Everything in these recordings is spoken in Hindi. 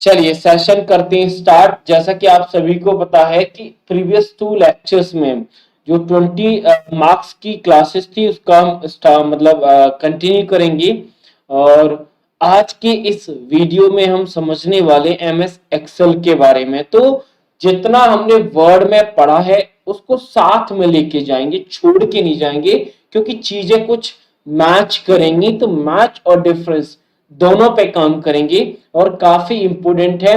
चलिए सेशन करते हैं स्टार्ट। जैसा कि आप सभी को पता है कि प्रीवियस 2 लेक्चर्स में जो 20 मार्क्स की क्लासेस थी उसका हम मतलब कंटिन्यू करेंगे। और आज के इस वीडियो में हम समझने वाले एमएस एक्सेल के बारे में। तो जितना हमने वर्ड में पढ़ा है उसको साथ में लेके जाएंगे, छोड़ के नहीं जाएंगे, क्योंकि चीजें कुछ मैच करेंगी। तो मैच और डिफरेंस दोनों पे काम करेंगे और काफी इंपोर्टेंट है।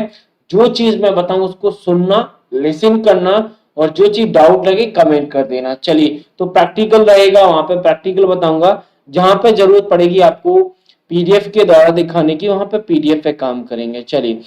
जो चीज मैं बताऊं उसको सुनना, लिसन करना, और जो चीज डाउट लगे कमेंट कर देना। चलिए, तो प्रैक्टिकल रहेगा, वहां पे प्रैक्टिकल बताऊंगा। जहां पे जरूरत पड़ेगी आपको पीडीएफ के द्वारा दिखाने की, वहां पे पीडीएफ पे काम करेंगे। चलिए,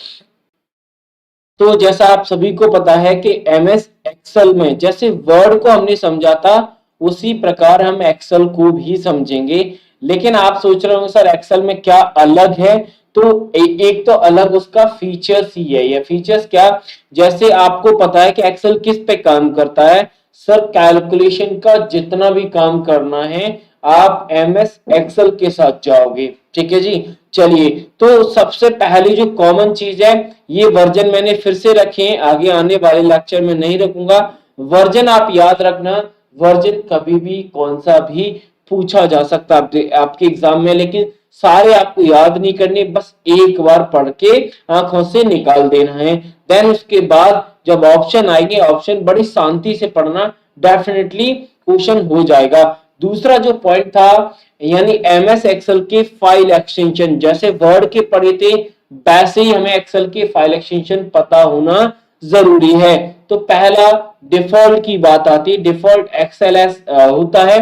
तो जैसा आप सभी को पता है कि एमएस एक्सेल में जैसे वर्ड को हमने समझा था उसी प्रकार हम एक्सेल को भी समझेंगे। लेकिन आप सोच रहे होंगे सर एक्सेल में क्या अलग है? तो एक तो अलग उसका फीचर्स ही है। ये फीचर्स क्या? जैसे आपको पता है कि एक्सेल किस पे काम करता है सर? कैलकुलेशन का जितना भी काम करना है आप एमएस एक्सेल के साथ जाओगे। ठीक है जी। चलिए, तो सबसे पहली जो कॉमन चीज है, ये वर्जन मैंने फिर से रखे हैं, आगे आने वाले लेक्चर में नहीं रखूंगा। वर्जन आप याद रखना, वर्जन कभी भी कौन सा भी पूछा जा सकता आपके एग्जाम में, लेकिन सारे आपको याद नहीं करने, बस एक बार पढ़ के आंखों से निकाल देना है। देन उसके बाद जब ऑप्शन आएंगे, ऑप्शन बड़ी शांति से पढ़ना, डेफिनेटली क्वेश्चन हो जाएगा। दूसरा जो पॉइंट था, यानी एमएस एक्सेल के फाइल एक्सटेंशन, जैसे वर्ड के पढ़े थे वैसे ही हमें एक्सेल के फाइल एक्सटेंशन पता होना जरूरी है। तो पहला डिफॉल्ट की बात आती है। डिफॉल्ट एक्सएलएस होता है।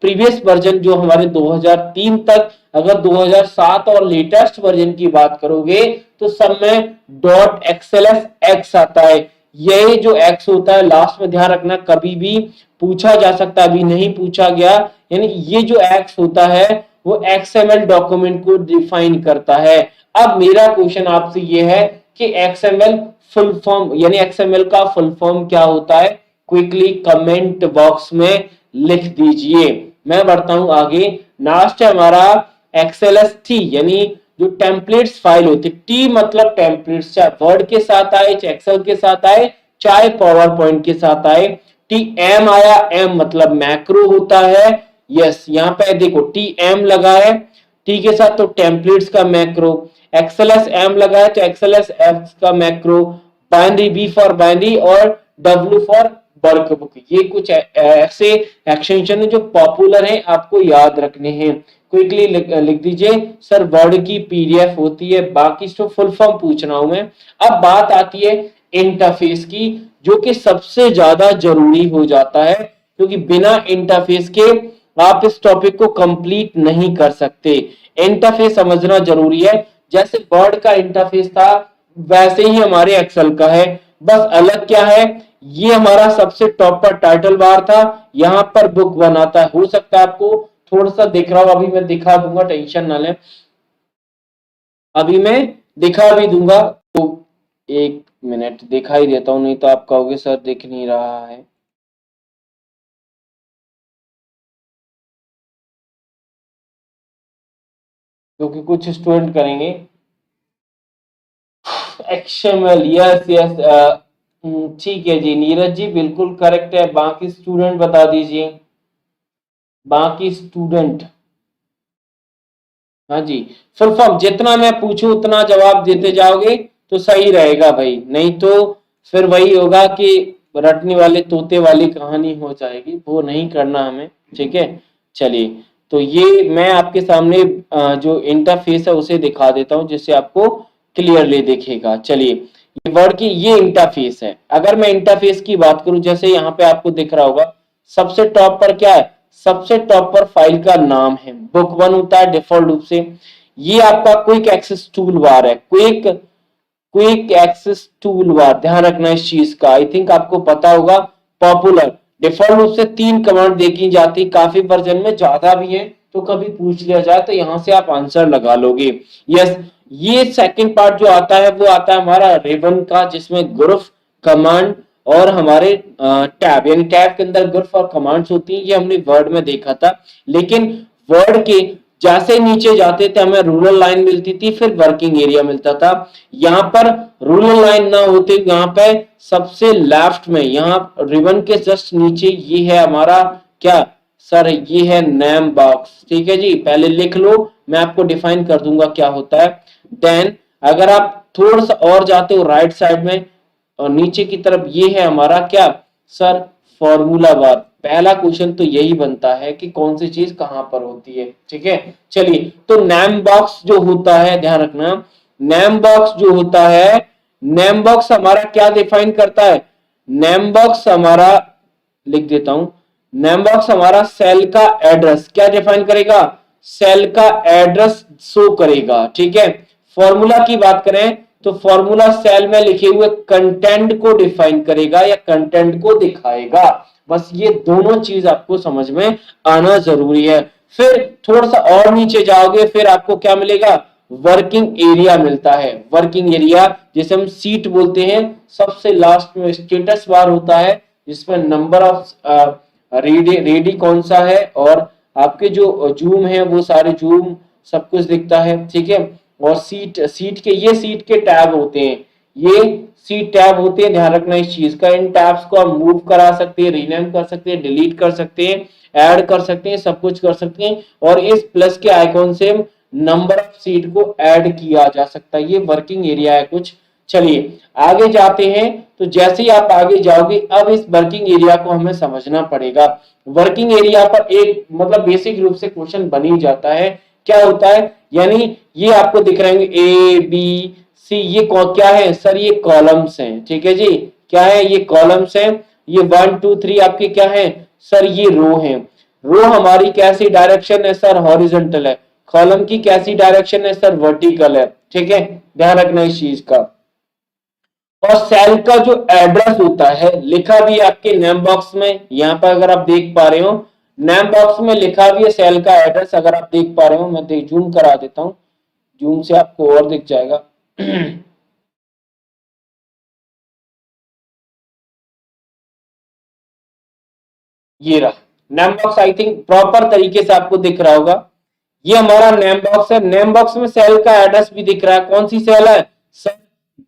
प्रीवियस वर्जन जो हमारे 2003 तक, अगर 2007 और लेटेस्ट वर्जन की बात करोगे तो सब में डॉट एक्सएलएस एक्स आता है। ये जो एक्स होता है लास्ट में ध्यान रखना, कभी भी पूछा जा सकता है, अभी नहीं पूछा गया। यानी ये जो एक्स होता है वो एक्सएमएल डॉक्यूमेंट को डिफाइन करता है। अब मेरा क्वेश्चन आपसे ये है कि एक्सएमएल फुल फॉर्म, यानी एक्सएमएल का फुल फॉर्म क्या होता है? क्विकली कमेंट बॉक्स में लिख दीजिए। मैं बढ़ता हूं आगे। लास्ट है हमारा एक्सएलएस टी, यानी जो टेम्पलेट्स फाइल होती है। टी मतलब टेम्पलेट्स, चाहे वर्ड के साथ आए, चाहे एक्सेल के साथ आए, चाहे पावर पॉइंट के साथ आए। टी एम आया, एम मतलब मैक्रो होता है। यस, यहाँ पे देखो टी एम लगा है, टी के साथ तो टेम्पलेट्स का मैक्रो। एक्सएलएस एम लगा है तो एक्सएलएस एफ का macro. Binary, B for binary और डब्ल्यू फॉर वर्कबुक। ये कुछ ऐसे एक्सटेंशन है जो पॉपुलर है, आपको याद रखने हैं। क्विकली लिख दीजिए सर वर्ड की पीडीएफ होती है, बाकी तो फुल फॉर्म पूछ रहा हूं मैं। अब बात आती है इंटरफेस की, जो कि सबसे ज्यादा जरूरी हो जाता है, क्योंकि बिना इंटरफेस के आप इस टॉपिक को कंप्लीट नहीं कर सकते। इंटरफेस समझना जरूरी है। जैसे वर्ड का इंटरफेस था वैसे ही हमारे एक्सेल का है, बस अलग क्या है? ये हमारा सबसे टॉप पर टाइटल बार था, यहां पर बुक बनाता है। हो सकता है आपको थोड़ा सा दिख रहा हो, अभी मैं दिखा दूंगा, टेंशन ना लें, अभी मैं दिखा भी दूंगा। तो एक मिनट दिखा ही देता हूं, नहीं तो आप कहोगे सर दिख नहीं रहा है। क्योंकि कुछ स्टूडेंट करेंगे एक्सएमएल। यस यस, ठीक है जी नीरज जी, बिल्कुल करेक्ट है। बाकी स्टूडेंट बता दीजिए, बाकी स्टूडेंट। हाँ जी, फुल फॉर्म जितना मैं पूछूं उतना जवाब देते जाओगे तो सही रहेगा भाई, नहीं तो फिर वही होगा कि रटने वाले तोते वाली कहानी हो जाएगी, वो नहीं करना हमें। ठीक है, चलिए, तो ये मैं आपके सामने जो इंटरफेस है उसे दिखा देता हूं जिससे आपको क्लियरली दिखेगा। चलिए, ये वर्ड की ये इंटरफेस है। अगर मैं इंटरफेस की बात करूं, जैसे यहाँ पे आपको दिख रहा होगा सबसे टॉप पर क्या है? सबसे टॉप पर फाइल का नाम है, बुक वन होता है डिफॉल्ट रूप से। ये आपका क्विक एक्सेस टूल बार है, quick quick access tool bar, ध्यान रखना इस चीज का। आई थिंक आपको पता होगा, पॉपुलर डिफॉल्ट रूप से 3 कमांड देखी जाती, काफी वर्जन में ज्यादा भी है, तो कभी पूछ लिया जाए तो यहां से आप आंसर लगा लोगे। यस, ये सेकंड पार्ट जो आता है वो आता है हमारा रिबन का, जिसमें ग्रुप कमांड और हमारे टैब, यानी टैब के अंदर ग्रुप और कमांड्स होती हैं। ये हमने वर्ड में देखा था, लेकिन वर्ड के जैसे नीचे जाते थे हमें रूरल लाइन मिलती थी, फिर वर्किंग एरिया मिलता था। यहाँ पर रूरल लाइन ना होते, यहाँ पे सबसे लेफ्ट में, यहाँ रिबन के जस्ट नीचे ये है हमारा क्या सर, ये है नेम बॉक्स। ठीक है जी, पहले लिख लो, मैं आपको डिफाइन कर दूंगा क्या होता है। देन अगर आप थोड़ा सा और जाते हो राइट साइड में और नीचे की तरफ, ये है हमारा क्या सर, फॉर्मूला बार। पहला क्वेश्चन तो यही बनता है कि कौन सी चीज कहां पर होती है। ठीक है, चलिए, तो नेम बॉक्स जो होता है, ध्यान रखना, नेम बॉक्स जो होता है, नेम बॉक्स हमारा क्या डिफाइन करता है, नेम बॉक्स हमारा, लिख देता हूं, नेम बॉक्स हमारा सेल का एड्रेस क्या डिफाइन करेगा, सेल का एड्रेस शो करेगा। ठीक है, फॉर्मूला की बात करें तो फॉर्मूला सेल में लिखे हुए कंटेंट को डिफाइन करेगा या कंटेंट को दिखाएगा। बस ये दोनों चीज आपको समझ में आना जरूरी है। फिर थोड़ा सा और नीचे जाओगे, फिर आपको क्या मिलेगा, वर्किंग एरिया मिलता है। वर्किंग एरिया जिसे हम सीट बोलते हैं, सबसे लास्ट में स्टेटस बार होता है जिसमें नंबर ऑफ रेडी कौन सा है और आपके जो जूम है वो सारे जूम सब कुछ दिखता है। ठीक है, और सीट के, ये सीट के टैब होते हैं, ये सीट टैब होते हैं, ध्यान रखना इस चीज का। इन टैब्स को आप मूव करा सकते हैं, रीनेम कर सकते हैं, डिलीट कर सकते हैं, ऐड कर सकते हैं, सब कुछ कर सकते हैं। और इस प्लस के आइकॉन से नंबर ऑफ सीट को ऐड किया जा सकता है। ये वर्किंग एरिया है कुछ। चलिए आगे जाते हैं, तो जैसे ही आप आगे जाओगे, अब इस वर्किंग एरिया को हमें समझना पड़ेगा। वर्किंग एरिया पर एक मतलब बेसिक रूप से क्वेश्चन बन ही जाता है। क्या होता है, यानी ये आपको दिख रहे हैं ए बी सी, ये क्या है सर, ये कॉलम्स हैं। ठीक है जी, क्या है, ये कॉलम्स हैं। ये 1 2 3 आपके क्या है सर, ये रो हैं। रो हमारी कैसी डायरेक्शन है सर, हॉरिजॉन्टल है। कॉलम की कैसी डायरेक्शन है सर, वर्टिकल है। ठीक है, ध्यान रखना इस चीज का। और सेल का जो एड्रेस होता है, लिखा भी आपके नेम बॉक्स में, यहाँ पर अगर आप देख पा रहे हो, नेम बॉक्स में लिखा भी है सेल का एड्रेस, अगर आप देख पा रहे हो। मैं जूम करा देता हूँ, जूम से आपको और दिख जाएगा। ये रहा name box, I think proper तरीके से आपको दिख रहा होगा। ये हमारा नेम बॉक्स है। नेम बॉक्स में सेल का एड्रेस भी दिख रहा है। कौन सी सेल है सर,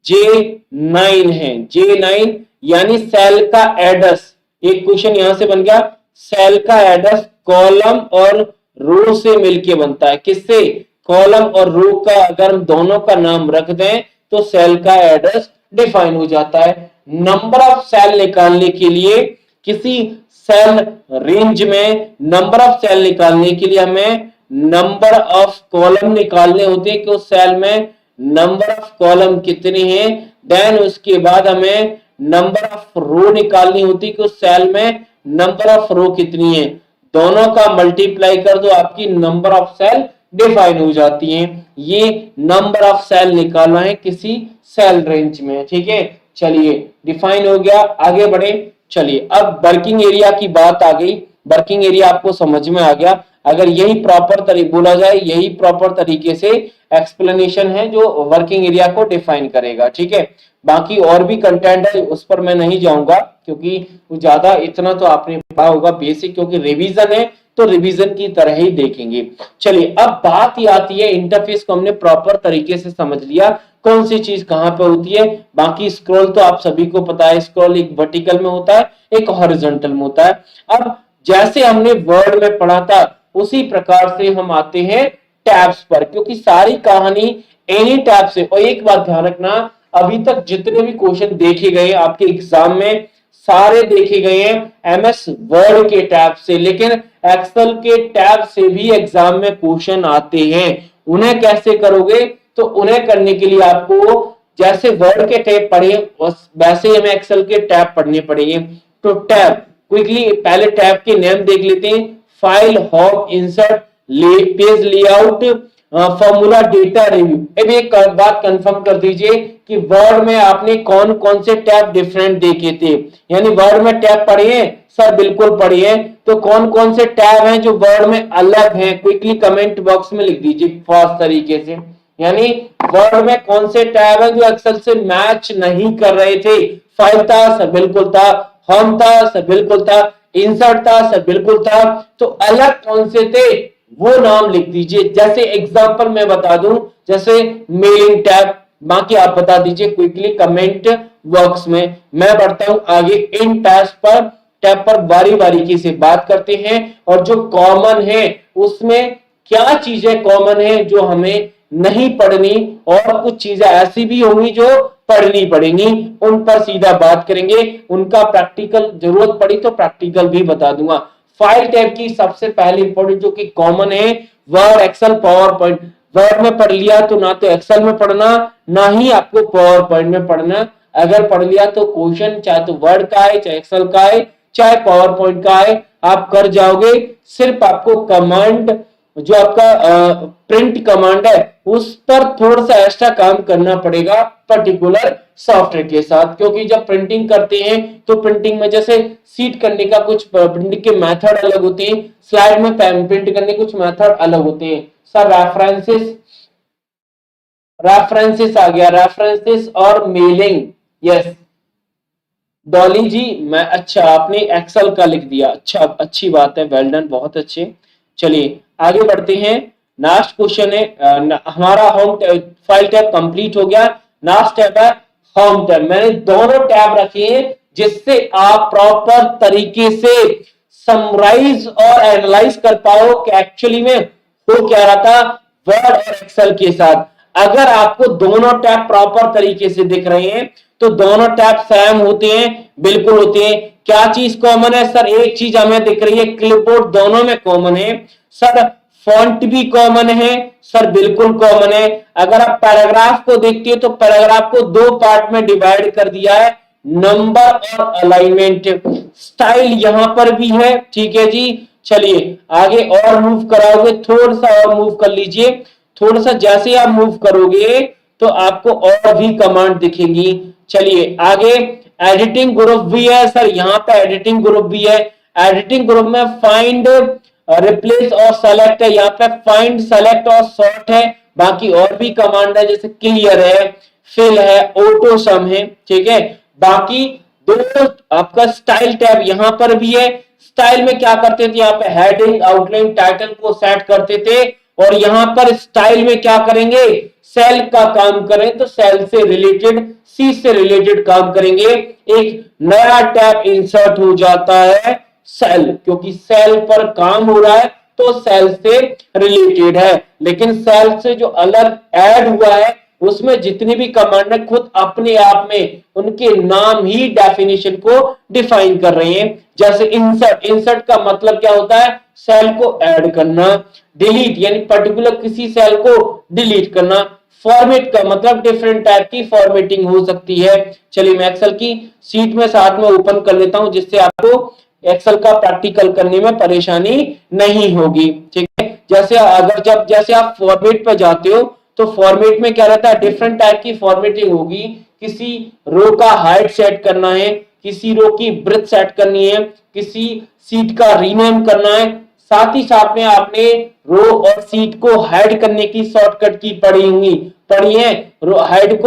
J9 है। J9 यानी सेल का एड्रेस। एक क्वेश्चन यहां से बन गया, सेल का एड्रेस कॉलम और रो से मिलके बनता है। किससे, कॉलम और रो का अगर हम दोनों का नाम रख दें तो सेल का एड्रेस डिफाइन हो जाता है। नंबर ऑफ सेल निकालने के लिए, किसी सेल रेंज में नंबर ऑफ सेल निकालने के लिए हमें नंबर ऑफ कॉलम निकालने होते हैं कि उस सेल में नंबर ऑफ कॉलम कितने हैं। देन उसके बाद हमें नंबर ऑफ रो निकालनी होती है कि उस सेल में नंबर ऑफ रो कितनी है। दोनों का मल्टीप्लाई कर दो, आपकी नंबर ऑफ सेल डिफाइन हो जाती है। ये नंबर ऑफ सेल निकालना है किसी सेल रेंज में। ठीक है, चलिए डिफाइन हो गया, आगे बढ़े। चलिए अब वर्किंग एरिया की बात आ गई। वर्किंग एरिया आपको समझ में आ गया। अगर यही प्रॉपर तरीके बोला जाए, यही प्रॉपर तरीके से एक्सप्लेनेशन है जो वर्किंग एरिया को डिफाइन करेगा। ठीक है, बाकी और भी कंटेंट है, उस पर मैं नहीं जाऊंगा क्योंकि ज्यादा इतना तो आपने पढ़ा होगा बेसिक, क्योंकि रिवीजन है तो रिवीजन की तरह ही देखेंगे। चलिए अब बात ही आती है, इंटरफेस को हमने प्रॉपर तरीके से समझ लिया, कौन सी चीज कहां पे होती है। बाकी स्क्रॉल तो आप सभी को पता है, स्क्रॉल एक वर्टिकल में होता है, एक हॉरिजॉन्टल में होता है। अब जैसे हमने वर्ड में पढ़ा था उसी प्रकार से हम आते हैं टैब्स पर, क्योंकि सारी कहानी एनी टैब से। और एक बात ध्यान रखना, अभी तक जितने भी क्वेश्चन देखे गए आपके एग्जाम में, सारे देखे गए हैं एमएस वर्ड के टैब से, लेकिन एक्सेल के टैब से भी एग्जाम में क्वेश्चन आते हैं। उन्हें कैसे करोगे, तो उन्हें करने के लिए आपको जैसे वर्ड के टैब पढ़े वैसे ही हमें एक्सेल के टैब पढ़ने पड़ेंगे। तो टैब क्विकली पहले टैब के नेम देख लेते हैं, file, hop, insert, page layout, formula, data review. अब एक बात कंफर्म कर दीजिए कि वर्ड में आपने कौन कौन से टैब डिफरेंट देखे थे, यानी वर्ड में टैब पढ़िए सर, बिल्कुल पढ़िए। तो कौन कौन से टैब हैं जो वर्ड में अलग हैं, क्विकली कमेंट बॉक्स में लिख दीजिए फास्ट तरीके से। यानी वर्ड में कौन से टैब हैं जो एक्सेल से मैच नहीं कर रहे थे। फाइल था सर, बिल्कुल था। होम था सर, बिल्कुल था। इंसर्ट था सर, बिल्कुल था। तो अलग कौन से थे, वो नाम लिख दीजिए। जैसे एग्जांपल मैं बता दूं, जैसे मेलिंग टैब, बाकी आप बता दीजिए क्विकली कमेंट बॉक्स में। मैं बढ़ता हूं आगे इन टैब पर बारी बारीकी से बात करते हैं, और जो कॉमन है उसमें क्या चीजें कॉमन है जो हमें नहीं पढ़नी, और कुछ चीजें ऐसी भी होंगी जो पढ़नी पड़ेंगी, उन पर सीधा बात करेंगे। उनका प्रैक्टिकल जरूरत पड़ी तो प्रैक्टिकल भी बता दूंगा। फाइल टैब की सबसे पहले इंपॉर्टेंट जो कि कॉमन है, Word, Excel, PowerPoint. Word में पढ़ लिया तो ना तो एक्सेल में पढ़ना, ना ही आपको पावर पॉइंट में पढ़ना। अगर पढ़ लिया तो क्वेश्चन चाहे तो वर्ड का है, चाहे एक्सेल का है, चाहे पावर पॉइंट का है, आप कर जाओगे। सिर्फ आपको कमांड, जो आपका प्रिंट कमांड है, उस पर थोड़ा सा एक्स्ट्रा काम करना पड़ेगा पर्टिकुलर सॉफ्टवेयर के साथ। क्योंकि जब प्रिंटिंग करते हैं तो प्रिंटिंग में जैसे सीट करने का कुछ प्रिंटिंग के मेथड अलग होते हैं, स्लाइड में प्रिंट करने कुछ मेथड अलग होते हैं। सर रेफरेंसेस आ गया, रेफरेंसेस और मेलिंग। यस डॉली जी, मैं अच्छा आपने एक्सेल का लिख दिया, अच्छा अच्छी बात है, वेल डन, बहुत अच्छे। चलिए आगे बढ़ते हैं। लास्ट क्वेश्चन है हमारा होम फाइल टैब कंप्लीट हो गया। लास्ट टैब है होम टैब। मैंने दोनों टैब रखे हैं जिससे आप प्रॉपर तरीके से समराइज और एनालाइज कर पाओ कि एक्चुअली में हो क्या रहा था वर्ड और एक्सेल के साथ। अगर आपको दोनों टैब प्रॉपर तरीके से दिख रहे हैं तो दोनों टैब सेम होते हैं, बिल्कुल होते हैं। क्या चीज कॉमन है सर? एक चीज हमें दिख रही है, क्लिपबोर्ड दोनों में कॉमन है। सर फॉन्ट भी कॉमन है? सर बिल्कुल कॉमन है। अगर आप पैराग्राफ को देखते हो तो पैराग्राफ को दो पार्ट में डिवाइड कर दिया है, नंबर और अलाइनमेंट। स्टाइल यहां पर भी है, ठीक है जी। चलिए आगे और मूव कराओगे, थोड़ा सा और मूव कर लीजिए। थोड़ा सा जैसे आप मूव करोगे तो आपको और भी कमांड दिखेंगी। चलिए आगे एडिटिंग ग्रुप भी है सर, यहाँ पे एडिटिंग ग्रुप भी है। एडिटिंग ग्रुप में फाइंड, रिप्लेस और सेलेक्ट है। यहाँ पे फाइंड, सेलेक्ट और सॉर्ट है। बाकी और भी कमांड है, जैसे क्लियर है, फिल है, ऑटो सम है, ठीक है। बाकी दो आपका स्टाइल टैब यहाँ पर भी है। स्टाइल में क्या करते थे, यहाँ पे हेडिंग, आउटलाइन, टाइटल को सेट करते थे, और यहां पर स्टाइल में क्या करेंगे, सेल का काम करें तो सेल से रिलेटेड, सी से रिलेटेड काम करेंगे। एक नया टैब इंसर्ट हो जाता है, सेल, क्योंकि सेल पर काम हो रहा है तो सेल से रिलेटेड है। लेकिन सेल से जो अलग ऐड हुआ है उसमें जितनी भी कमांड है खुद अपने आप में उनके नाम ही डेफिनेशन को डिफाइन कर रहे हैं। जैसे इंसर्ट, इंसर्ट का मतलब क्या होता है, सेल को ऐड करना। डिलीट यानी पर्टिकुलर किसी सेल को डिलीट करना। फॉर्मेट का मतलब डिफरेंट टाइप की फॉर्मेटिंग हो सकती है। चलिए मैं एक्सेल की सीट में साथ में ओपन कर लेता हूं जिससे आपको एक्सेल का प्रैक्टिकल करने में परेशानी नहीं होगी, ठीक है। जैसे आप फॉर्मेट पे जाते हो तो फॉर्मेट में क्या रहता है, डिफरेंट टाइप की फॉर्मेटिंग होगी। किसी रो का हाइट सेट करना है, किसी रो की ब्रेथ सेट करनी है, किसी सीट का रीनेम करना है। साथ ही साथ में आपने रो और सीट को हाइड करने की शॉर्टकट की पढ़ी है। रो हाइड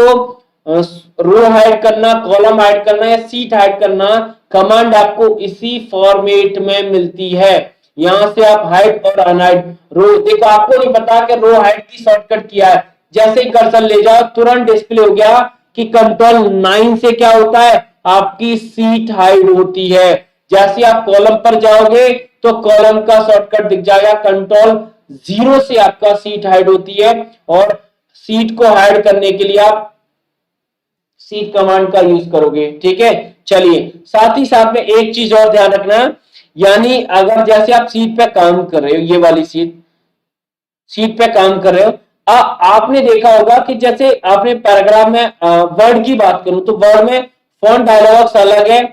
करना, कॉलम हाइड करना या सीट हाइड करना, कमांड आपको इसी फॉर्मेट में मिलती है। यहां से आप हाइड और अनहाइड रो, देखो आपको नहीं पता कि रो हाइड की शॉर्टकट किया है। जैसे ही कर्सर ले जाओ तुरंत डिस्प्ले हो गया कि कंट्रोल 9 से क्या होता है, आपकी सीट हाइड होती है। जैसे आप कॉलम पर जाओगे तो कॉलम का शॉर्टकट दिख जाएगा, कंट्रोल 0 से आपका सीट हाइड होती है। और सीट को हाइड करने के लिए आप सीट कमांड का यूज करोगे, ठीक है। चलिए साथ ही साथ में एक चीज और ध्यान रखना, यानी अगर जैसे आप सीट पे काम कर रहे हो, ये वाली सीट पे काम कर रहे हो, आपने देखा होगा कि जैसे आपने पैराग्राफ में वर्ड की बात करूं तो वर्ड में फॉन्ट डायलॉग्स अलग है,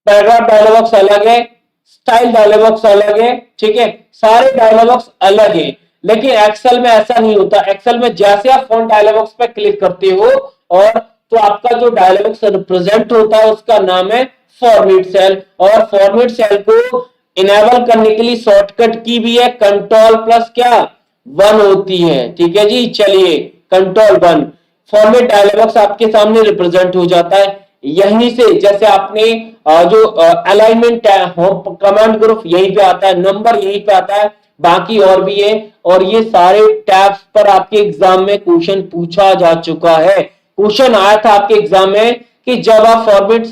पैराग्राफ डायलॉग्स अलग है, स्टाइल डायलॉग्स अलग है, ठीक है, सारे डायलॉग्स अलग है। लेकिन एक्सेल में ऐसा नहीं होता। एक्सेल में जैसे आप फॉन्ट डायलॉग्स पे क्लिक करते हो और तो आपका जो डायलॉग्स रिप्रेजेंट होता है उसका नाम है फॉर्मेट सेल। और फॉर्मेट सेल को इनेबल करने के लिए शॉर्टकट की भी है, कंट्रोल प्लस क्या 1 होती है, ठीक है जी। चलिए कंट्रोल 1, फॉर्मेट डायलॉग्स आपके सामने रिप्रेजेंट हो जाता है। यहीं से जैसे आपने जो अलाइनमेंट है, होम कमांड ग्रुप यहीं पे आता है, नंबर यहीं पे आता है, बाकी और भी है, और ये सारे टैब्स पर आपके एग्जाम में क्वेश्चन पूछा जा चुका है। क्वेश्चन आया था आपके एग्जाम में कि जब आप फॉर्मेट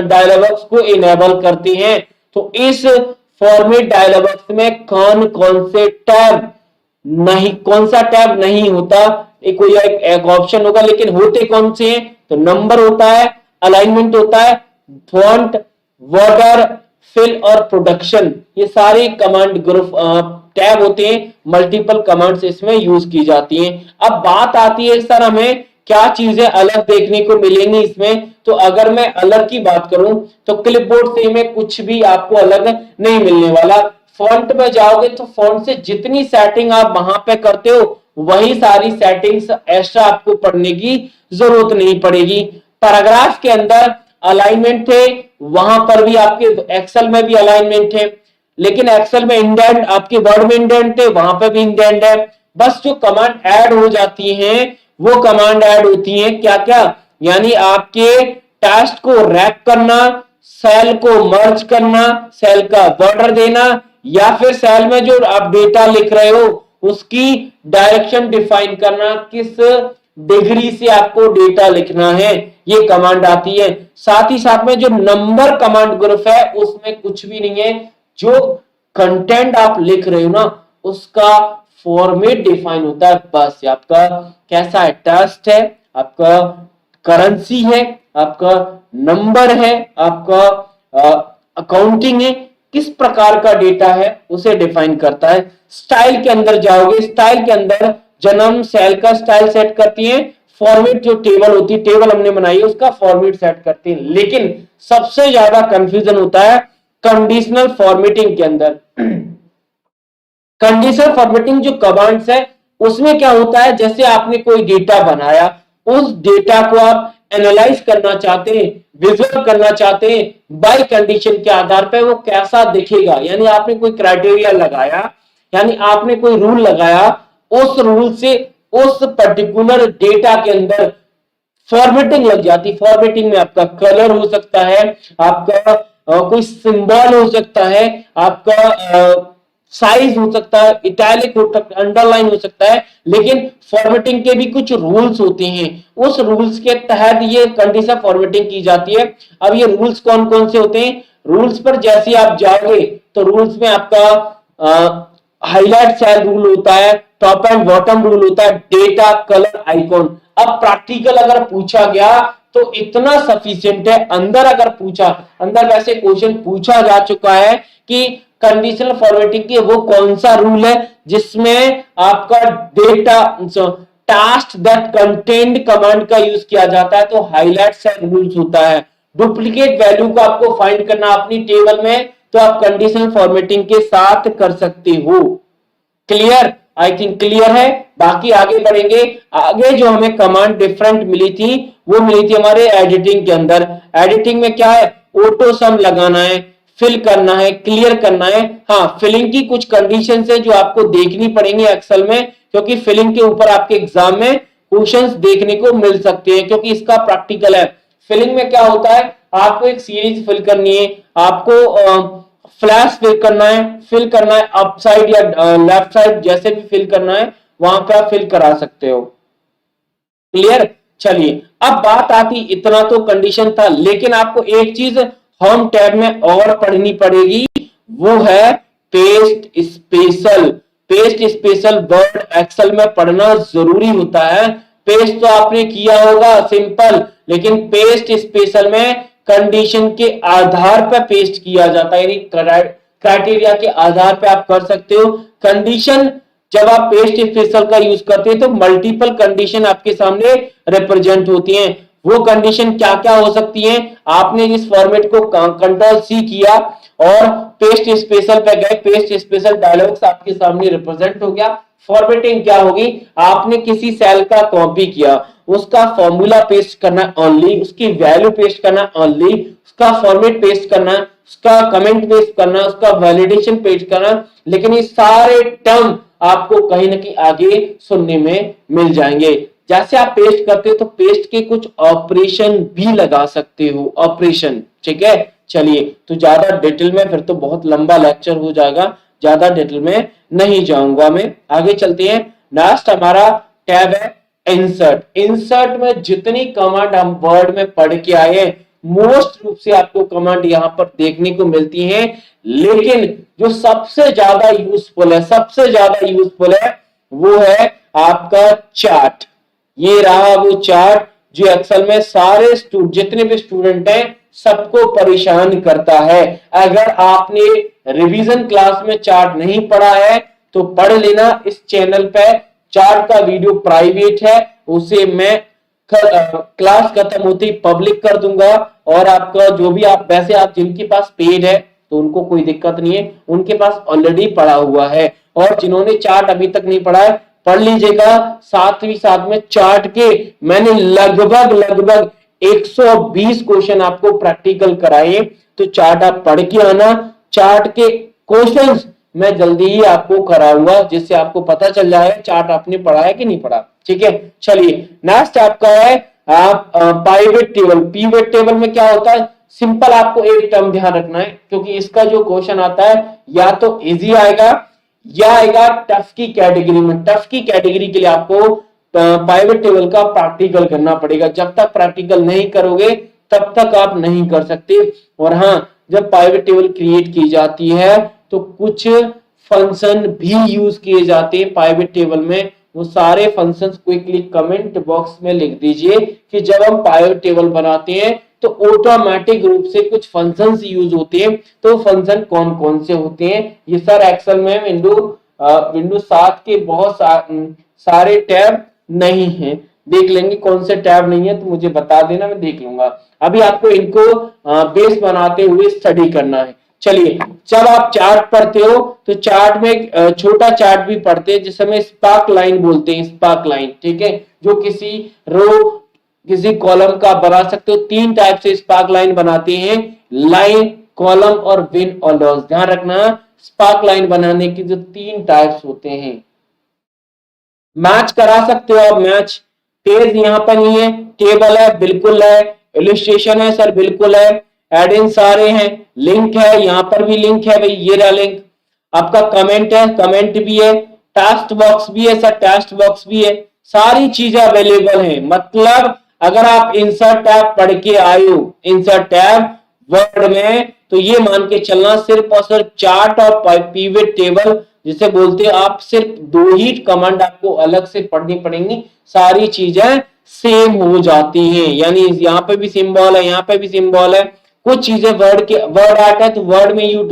डायलॉग्स को इनेबल करते हैं तो इस फॉर्मेट डायलॉग्स में कौन कौन से टैब नहीं, कौन सा टैब नहीं होता, एक कोई एक ऑप्शन होगा, लेकिन होते कौन से हैं? तो नंबर होता है, अलाइनमेंट होता है, फॉन्ट, बॉर्डर, फिल और प्रोडक्शन, ये सारे कमांड ग्रुप टैब होते हैं। मल्टीपल कमांड्स इसमें यूज की जाती हैं। अब बात आती है सर हमें क्या चीजें अलग देखने को मिलेंगी इसमें, तो अगर मैं अलग की बात करूं तो क्लिपबोर्ड से में कुछ भी आपको अलग नहीं मिलने वाला। फॉन्ट में जाओगे तो फॉन्ट से जितनी सेटिंग आप वहां पे करते हो वही सारी सेटिंग्स एक्स्ट्रा आपको पढ़ने की जरूरत नहीं पड़ेगी। पैराग्राफ के अंदर अलाइनमेंट थे, वहां पर भी आपके एक्सेल में भी अलाइनमेंट है, लेकिन एक्सेल में इंडेंट, आपके वर्ड में इंडेंट थे, वहां पे भी इंडेंट है। बस जो कमांड ऐड हो जाती हैं वो कमांड ऐड होती हैं क्या क्या, यानी आपके टेक्स्ट को रैप करना, सेल को मर्ज करना, सेल का बॉर्डर देना, या फिर सेल में जो आप डेटा लिख रहे हो उसकी डायरेक्शन डिफाइन करना, किस डिग्री से आपको डेटा लिखना है, ये कमांड आती है। साथ ही साथ में जो नंबर कमांड ग्रुप है उसमें कुछ भी नहीं है, जो कंटेंट आप लिख रहे हो ना उसका फॉर्मेट डिफाइन होता है। बस आपका कैसा है, टेक्स्ट है, आपका करेंसी है, आपका नंबर है, आपका अकाउंटिंग है, किस प्रकार का डेटा है उसे डिफाइन करता है। स्टाइल के अंदर जाओगे, स्टाइल के अंदर जन्म सेल का स्टाइल सेट करती है, फॉर्मेट जो टेबल होती है, टेबल हमने बनाई है उसका फॉर्मेट सेट करते हैं। लेकिन सबसे ज्यादा कंफ्यूजन होता है कंडीशनल फॉर्मेटिंग के अंदर। कंडीशनल फॉर्मेटिंग जो कमांड्स है उसमें क्या होता है, जैसे आपने कोई डेटा बनाया, उस डेटा को आप एनालाइज करना चाहते हैं, विजुअल करना चाहते हैं, बाय कंडीशन के आधार पर वो कैसा दिखेगा, यानी आपने कोई क्राइटेरिया लगाया, यानी आपने कोई रूल लगाया, उस रूल से उस पर्टिकुलर डेटा के अंदर फॉर्मेटिंग लग जाती। फॉर्मेटिंग में आपका कलर हो सकता है, आपका कोई सिंबल हो सकता है, आपका साइज हो सकता है, इटैलिक हो सकता है, अंडरलाइन हो सकता है, लेकिन फॉर्मेटिंग के भी कुछ रूल्स होते हैं। उस रूल्स के तहत ये कंडीशनल फॉर्मेटिंग की जाती है। अब ये रूल्स कौन कौन से होते हैं, रूल्स पर जैसे आप जाओगे तो रूल्स में आपका हाईलाइट सेल रूल होता है, टॉप एंड बॉटम रूल होता है, डेटा कलर आइकॉन। अब प्रैक्टिकल अगर पूछा गया तो इतना सफिशिएंट है। अंदर अगर पूछा, अंदर वैसे क्वेश्चन पूछा जा चुका है कि कंडीशनल फॉर्मेटिंग की वो कौन सा रूल है जिसमें आपका data task that content command का यूज किया जाता है, तो हाईलाइट सेल रूल्स होता है। डुप्लीकेट वैल्यू को आपको फाइंड करना अपनी टेबल में, तो आप कंडीशनल फॉर्मेटिंग के साथ कर सकते हो। क्लियर, आई थिंक क्लियर है। बाकी आगे बढ़ेंगे। आगे जो हमें कमांड डिफरेंट मिली थी वो मिली थी हमारे एडिटिंग के अंदर। एडिटिंग में क्या है, ऑटो सम लगाना है, फिल करना है, क्लियर करना है। हाँ, फिलिंग की कुछ कंडीशन है जो आपको देखनी पड़ेंगी एक्सेल में, क्योंकि फिलिंग के ऊपर आपके एग्जाम में क्वेश्चंस देखने को मिल सकते हैं, क्योंकि इसका प्रैक्टिकल है। फिलिंग में क्या होता है, आपको एक सीरीज फिल करनी है, आपको फ्लैश फिल करना है अप साइड या लेफ्ट साइड, जैसे भी फिल करना है वहां पे आप फिल करा सकते हो। क्लियर, चलिए अब बात आती, इतना तो कंडीशन था, लेकिन आपको एक चीज होम टैब में और पढ़नी पड़ेगी, वो है paste special. Paste special Word Excel में पढ़ना जरूरी होता है। पेस्ट तो आपने किया होगा सिंपल, लेकिन पेस्ट स्पेशल में कंडीशन के आधार पर पेस्ट किया जाता है, यानी क्राइटेरिया के आधार पर आप कर सकते हो। कंडीशन जब आप पेस्ट स्पेशल का यूज करते हैं तो मल्टीपल कंडीशन आपके सामने रिप्रेजेंट होती हैं। वो कंडीशन क्या क्या हो सकती हैं, आपने इस फॉर्मेट को कंट्रोल सी किया और पेस्ट स्पेशल पे गए, पेस्ट स्पेशल डायलॉग्स आपके सामने रिप्रेजेंट हो गया। फॉर्मेटिंग क्या होगी, आपने किसी सेल का कॉपी किया, उसका फॉर्मूला पेस्ट करना ओनली, उसकी वैल्यू पेस्ट करना ओनली, उसका फॉर्मेट पेस्ट करना, उसका कमेंट पेस्ट करना, उसका वैलिडेशन पेस्ट करना, लेकिन ये सारे टर्म आपको कहीं ना कहीं आगे सुनने में मिल जाएंगे। जैसे आप पेस्ट करते हो तो पेस्ट के कुछ ऑपरेशन भी लगा सकते हो, ऑपरेशन, ठीक है। चलिए, तो ज्यादा डिटेल में फिर तो बहुत लंबा लेक्चर हो जाएगा, ज्यादा डिटेल में नहीं जाऊंगा मैं। आगे चलते हैं। नेक्स्ट हमारा टैब है इंसर्ट। इंसर्ट में जितनी कमांड हम वर्ड में पढ़ के आए हैं, मोस्ट रूप से आपको कमांड यहां पर देखने को मिलती हैं, लेकिन जो सबसे ज्यादा यूजफुल है, सबसे ज्यादा यूजफुल है, वो है आपका चार्ट। ये रहा वो चार्ट जो एक्सेल में सारे जितने भी स्टूडेंट हैं सबको परेशान करता है। अगर आपने रिवीजन क्लास में चार्ट नहीं पढ़ा है तो पढ़ लेना। इस चैनल पे चार्ट का वीडियो प्राइवेट है, उसे मैं क्लास खत्म होते ही पब्लिक कर दूंगा। और आपका जो भी आप वैसे आप जिनके पास पेड है तो उनको कोई दिक्कत नहीं है, उनके पास ऑलरेडी पढ़ा हुआ है। और जिन्होंने चार्ट अभी तक नहीं पढ़ा है पढ़ लीजिएगा। साथ ही साथ में चार्ट के मैंने लगभग लगभग 120 क्वेश्चन आपको प्रैक्टिकल कराए, तो चार्ट आप पढ़ के आना। चार्ट के क्वेश्चंस मैं जल्दी ही आपको कराऊंगा, जिससे आपको पता चल जाएगा चार्ट आपने पढ़ा है कि नहीं पढ़ा। ठीक है, चलिए नेक्स्ट आपका है आप पाइवेट टेबल। पिवट टेबल में क्या होता है, सिंपल आपको एक टर्म ध्यान रखना है, क्योंकि इसका जो क्वेश्चन आता है या तो इजी आएगा या आएगा टफ की कैटेगरी में। टफ की कैटेगरी के लिए आपको पाइवेट टेबल का प्रैक्टिकल करना पड़ेगा। जब तक प्रैक्टिकल नहीं करोगे तब तक आप नहीं कर सकते। और हाँ, जब पाइवेट टेबल क्रिएट की जाती है तो कुछ फंक्शन भी यूज किए जाते हैं पाइवेट टेबल में। वो सारे फंक्शंस क्विकली कमेंट बॉक्स में लिख दीजिए कि जब हम पाइवेट टेबल बनाते हैं तो ऑटोमेटिक रूप से कुछ फंक्शंस यूज होते हैं। तो फंक्शन कौन कौन से होते हैं ये सर एक्सेल में विंडो 7 के बहुत सारे टैब नहीं है। देख लेंगे कौन से टैब नहीं है तो मुझे बता देना, मैं देख लूंगा। अभी आपको इनको बेस बनाते हुए स्टडी करना है। चलिए, जब आप चार्ट पढ़ते हो तो चार्ट में छोटा चार्ट भी पढ़ते हैं जिसे हम स्पार्क लाइन बोलते हैं। स्पार्क लाइन, ठीक है, जो किसी रो किसी कॉलम का बना सकते हो। 3 टाइप से स्पार्क लाइन बनाते हैं, लाइन, कॉलम और विन और लॉस। ध्यान रखना, स्पार्क लाइन बनाने की जो 3 टाइप्स होते हैं। मैच करा सकते हो आप। मैच पेज यहाँ पर नहीं है, टेबल है बिल्कुल है, इलस्ट्रेशन है सर बिल्कुल है, एड इन सारे हैं, लिंक है यहाँ पर भी लिंक है भाई, ये रहा लिंक। आपका कमेंट है, कमेंट भी है, टेक्स्ट बॉक्स भी है सर, टेक्स्ट बॉक्स भी है, सारी चीजें अवेलेबल है। मतलब अगर आप इंसर्ट टैब पढ़ के आए हो, इंसर्ट टैब वर्ड में, तो ये मान के चलना सिर्फ और सिर्फ चार्ट और पिवट टेबल जिसे बोलते हैं आप, सिर्फ 2 ही कमांड आपको अलग से पढ़नी पड़ेंगी, सारी चीजें सेम हो जाती हैं। यानी यहाँ पे भी सिंबल है, यहाँ पे भी सिंबल है। कुछ चीजें वर्ड आर्ट है तो वर्ड में यूज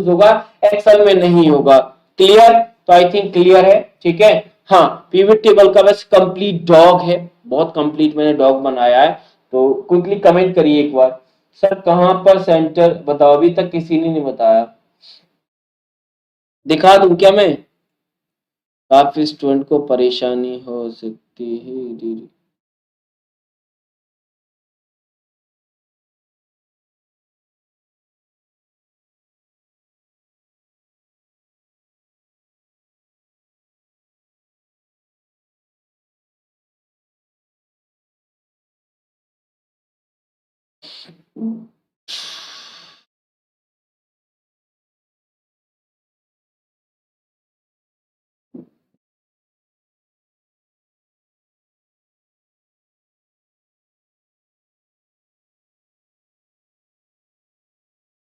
होगा, एक्सेल में नहीं होगा। क्लियर? तो आई थिंक क्लियर है। ठीक है, हाँ, पिवट टेबल का बस कंप्लीट डॉग है, बहुत कंप्लीट मैंने डॉग बनाया है। तो क्विकली कमेंट करिए एक बार, सर कहां पर सेंटर बताओ, अभी तक किसी ने नहीं बताया। दिखा दूं क्या मैं? काफी स्टूडेंट को परेशानी हो सकती है।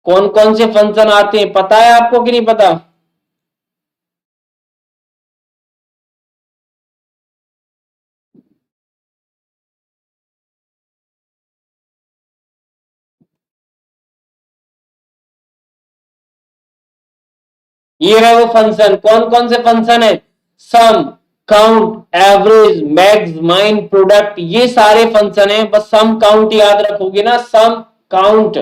कौन कौन से फंक्शन आते हैं पता है आपको कि नहीं पता? ये रहे वो फंक्शन। कौन कौन से फंक्शन है? Sum, count, average, max, min, product, ये सारे फंक्शन है। बस सम काउंट याद रखोगे ना, सम काउंट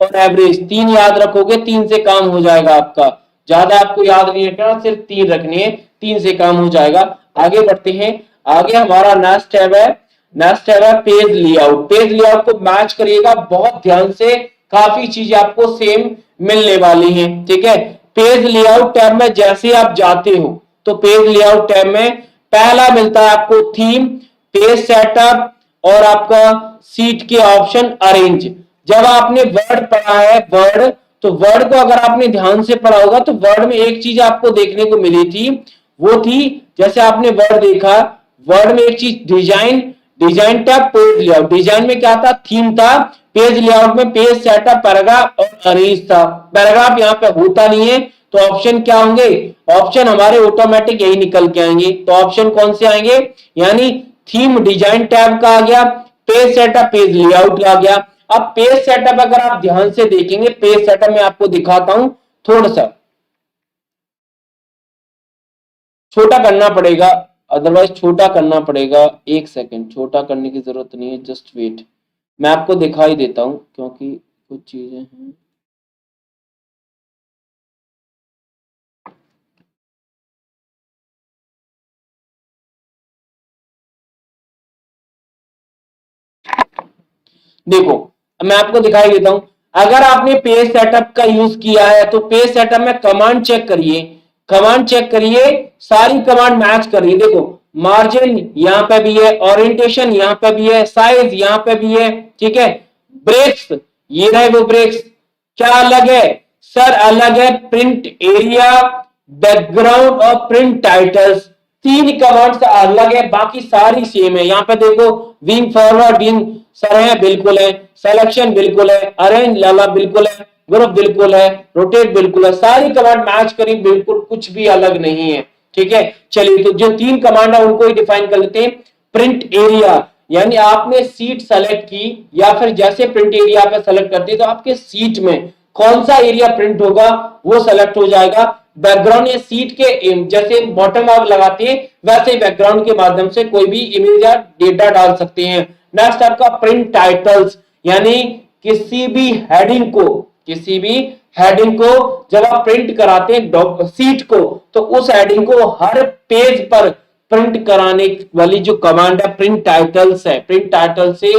और एवरेज 3 याद रखोगे, 3 से काम हो जाएगा आपका। ज्यादा आपको याद नहीं रखना, सिर्फ 3 रखनी है, 3 से काम हो जाएगा। आगे बढ़ते हैं। आगे हमारा नेक्स्ट टैब है, नेक्स्ट टैब है पेज लेआउट। पेज लेआउट को मैच करिएगा बहुत ध्यान से, काफी चीजें आपको सेम मिलने वाली हैं। ठीक है, पेज लेआउट टैब में जैसे आप जाते हो तो पेज लेआउट टैब में पहला मिलता है आपको थीम, पेज सेटअप और आपका सीट के ऑप्शन, अरेंज। जब आपने वर्ड पढ़ा है वर्ड, तो वर्ड को अगर आपने ध्यान से पढ़ा होगा तो वर्ड में एक चीज आपको देखने को मिली थी, वो थी जैसे आपने वर्ड देखा, वर्ड में एक चीज design, design tab, page layout. Design में क्या था, थीम था। पेज लेआउट में पेज सेटअप, पैराग्राफ और अरेंज था। पैराग्राफ यहाँ पे होता नहीं है, तो ऑप्शन क्या होंगे, ऑप्शन हमारे ऑटोमेटिक यही निकल के आएंगे। तो ऑप्शन कौन से आएंगे, यानी थीम डिजाइन टैब का आ गया, पेज सेटअप पेज लेआउट आ गया। अब पेज सेटअप अगर आप ध्यान से देखेंगे, पेज सेटअप में आपको दिखाता हूं, थोड़ा सा छोटा करना पड़ेगा, अदरवाइज छोटा करना पड़ेगा। एक सेकंड, छोटा करने की जरूरत नहीं है, जस्ट वेट, मैं आपको दिखाई देता हूं क्योंकि कुछ चीजें हैं। देखो मैं आपको दिखाई देता हूं, अगर आपने पेज सेटअप का यूज किया है तो पेज सेटअप में कमांड चेक करिए, कमांड चेक करिए, सारी कमांड मैच करिए। देखो मार्जिन यहां पे भी है, ओरिएंटेशन यहां पे भी है, साइज यहां पे भी है, ठीक है। ब्रेक्स, ये रहे वो ब्रेक्स। क्या अलग है सर, अलग है प्रिंट एरिया, बैकग्राउंड और प्रिंट टाइटल्स। तीन कमांड्स अलग है, बाकी सारी सेम है। यहाँ पे देखो विंग फॉरवर्ड विंग सर है, बिल्कुल है, सिलेक्शन बिल्कुल है, अरेंज लाला बिल्कुल है, ग्रुप बिल्कुल है, रोटेट बिल्कुल है, सारी कमांड मैच करी, बिल्कुल कुछ भी अलग नहीं है, ठीक है। चलिए तो जो तीन कमांड है उनको ही डिफाइन कर लेते हैं। प्रिंट एरिया, यानी आपने सीट सेलेक्ट की या फिर जैसे प्रिंट एरिया पे सेलेक्ट करते हैं तो आपके सीट में कौन सा एरिया प्रिंट होगा वो सेलेक्ट हो जाएगा। बैकग्राउंड या सीट के जैसे बॉटम आप लगाते हैं वैसे ही बैकग्राउंड के माध्यम से कोई भी इमेज या डेटा डाल सकते हैं। नेक्स्ट आपका प्रिंट टाइटल्स, यानी किसी भी हेडिंग को, किसी भी हेडिंग को जब आप प्रिंट कराते हैं सीट को, तो उस हेडिंग को हर पेज पर प्रिंट कराने वाली जो कमांड है प्रिंट टाइटल्स है। प्रिंट टाइटल से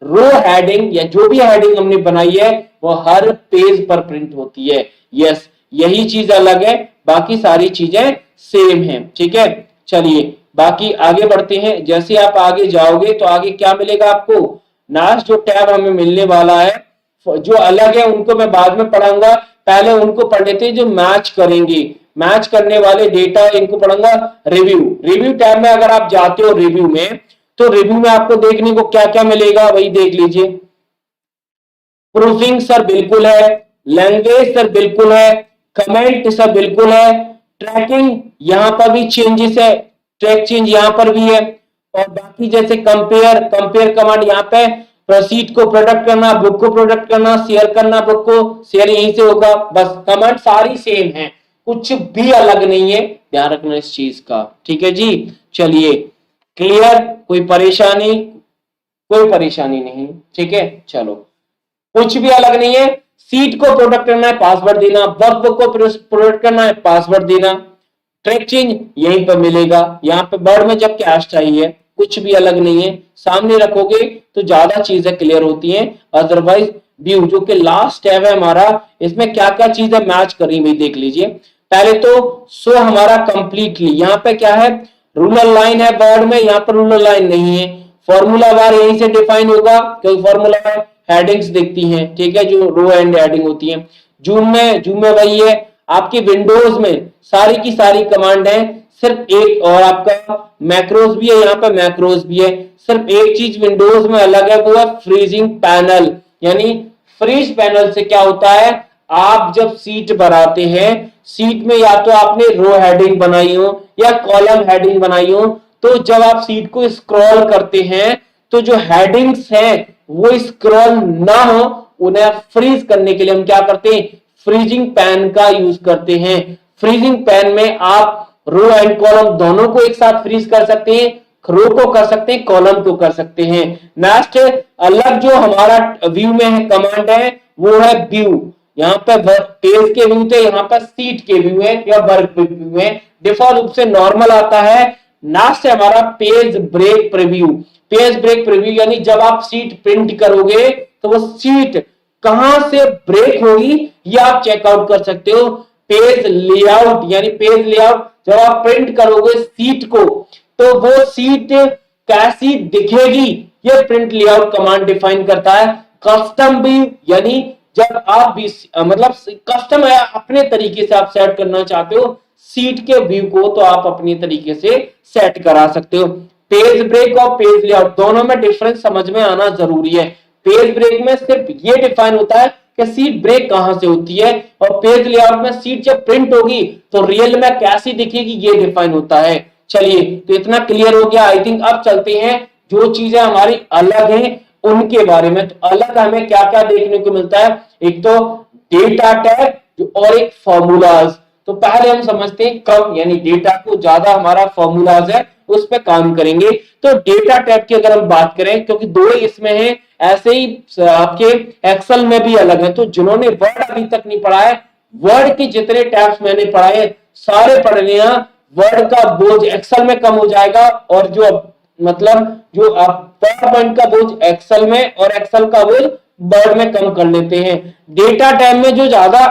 रो हेडिंग या जो भी हेडिंग हमने बनाई है वो हर पेज पर प्रिंट होती है। यस, यही चीज अलग है, बाकी सारी चीजें सेम है, ठीक है। चलिए बाकी आगे बढ़ते हैं। जैसे आप आगे जाओगे तो आगे क्या मिलेगा आपको, लास्ट जो टैब हमें मिलने वाला है, जो अलग है उनको मैं बाद में पढ़ाऊंगा, पहले उनको पढ़ लेते हैं जो मैच करेंगे, मैच करने वाले डेटा, इनको पढ़ूंगा। रिव्यू, रिव्यू टैब में अगर आप जाते हो रिव्यू में, तो रिव्यू में आपको देखने को क्या क्या मिलेगा वही देख लीजिए। प्रूफिंग सर बिल्कुल है, लैंग्वेज सर बिल्कुल है, कमेंट सर बिल्कुल है, ट्रैकिंग यहां पर भी चेंजेस है, ट्रैक चेंज यहां पर भी है, और बाकी जैसे कंपेयर, कंपेयर कमांड यहाँ पे प्रोसीड को प्रोडक्ट करना, बुक को प्रोडक्ट करना, शेयर करना, बुक को शेयर यहीं से होगा। बस कमांड सारी सेम है, कुछ भी अलग नहीं है, ध्यान रखना इस चीज का, ठीक है जी। चलिए क्लियर, कोई परेशानी, कोई परेशानी नहीं, ठीक है। चलो कुछ भी अलग नहीं है, सीट को प्रोडक्ट करना है पासवर्ड देना, वर्कबुक को प्रोडक्ट करना है पासवर्ड देना, ट्रैक चेंज यहीं पर मिलेगा। यहाँ पे वर्ड में जब कैश चाहिए, कुछ भी अलग नहीं है, सामने रखोगे तो ज्यादा चीजें क्लियर होती हैं। अदरवाइज व्यू जो कि लास्ट टैब है हमारा, इसमें क्या क्या चीजें मैच करी हुई देख लीजिए। पहले तो शो हमारा कंप्लीटली, यहाँ पे क्या है, रूलर लाइन है वर्ड में, यहाँ पर रूलर लाइन नहीं है। फॉर्मूला बार यहीं से डिफाइन होगा क्योंकि फॉर्मूला बार हेडिंग्स दिखती हैं, ठीक है, जो रो एंड हेडिंग होती है। जूम में वही है, आपकी विंडोज में सारी की सारी कमांड है, सिर्फ एक, और आपका मैक्रोस भी है, यहाँ पे मैक्रोस भी है, सिर्फ एक चीज विंडोज में अलग है, वो है फ्रीजिंग पैनल। यानी फ्रीज पैनल से क्या होता है, आप जब सीट बनाते हैं, सीट में या तो आपने रो हेडिंग बनाई हो या कॉलम हेडिंग बनाई हो, तो जब आप सीट को स्क्रॉल करते हैं तो जो हेडिंग्स हैं वो स्क्रॉल ना हो, उन्हें फ्रीज करने के लिए हम क्या करते हैं, फ्रीजिंग पैन का यूज करते हैं। फ्रीजिंग पैन में आप रो एंड कॉलम दोनों को एक साथ फ्रीज कर सकते हैं, रो को कर सकते हैं, कॉलम को कर सकते हैं। नेक्स्ट अलग जो हमारा व्यू में है कमांड है वो है व्यू। यहाँ पे पेज के व्यू थे, यहाँ पर सीट के व्यू है या वर्क व्यू है, डिफॉल्ट रूप से नॉर्मल आता है। नेक्स्ट है हमारा page break preview. Page break preview यानी जब आप सीट प्रिंट करोगे तो वो सीट कहां से ब्रेक होगी ये आप चेकआउट कर सकते हो। पेज लेआउट, यानी पेज लेआउट जब आप प्रिंट करोगे सीट को तो वो सीट कैसी दिखेगी ये प्रिंट लेआउट कमांड डिफाइन करता है। कस्टम व्यू यानी जब आप भी मतलब कस्टम है अपने तरीके से आप सेट करना चाहते हो सीट के व्यू को, तो आप अपनी तरीके से सेट करा सकते हो। पेज ब्रेक और पेज लेआउट दोनों में डिफरेंस समझ में आना जरूरी है। पेज ब्रेक में सिर्फ ये डिफाइन होता है कि सीट ब्रेक कहां से होती है, और पेज लेआउट में सीट जब प्रिंट होगी तो रियल में कैसी दिखेगी ये डिफाइन होता है। चलिए तो इतना क्लियर हो गया। आई थिंक अब चलते हैं जो चीजें हमारी अलग हैं उनके बारे में। तो अलग हमें क्या क्या देखने को मिलता है, एक तो डेटा टैग और एक फॉर्मूलाज। तो पहले हम समझते हैं कम, यानी डेटा को ज्यादा हमारा फॉर्मूलाज है उस पर काम करेंगे। तो डेटा टैब की अगर हम बात करें, क्योंकि दो इसमें है, ऐसे ही आपके एक्सेल में भी अलग है। तो जिन्होंने वर्ड अभी तक नहीं पढ़ा है, वर्ड के जितने टैब्स मैंने पढ़ाए सारे पढ़ लिया, वर्ड का बोझ एक्सेल में कम हो जाएगा, और जो मतलब जो आप पावर पॉइंट का बोझ एक्सेल में और एक्सेल का बोझ वर्ड में कम कर लेते हैं। डेटा टाइप में जो ज्यादा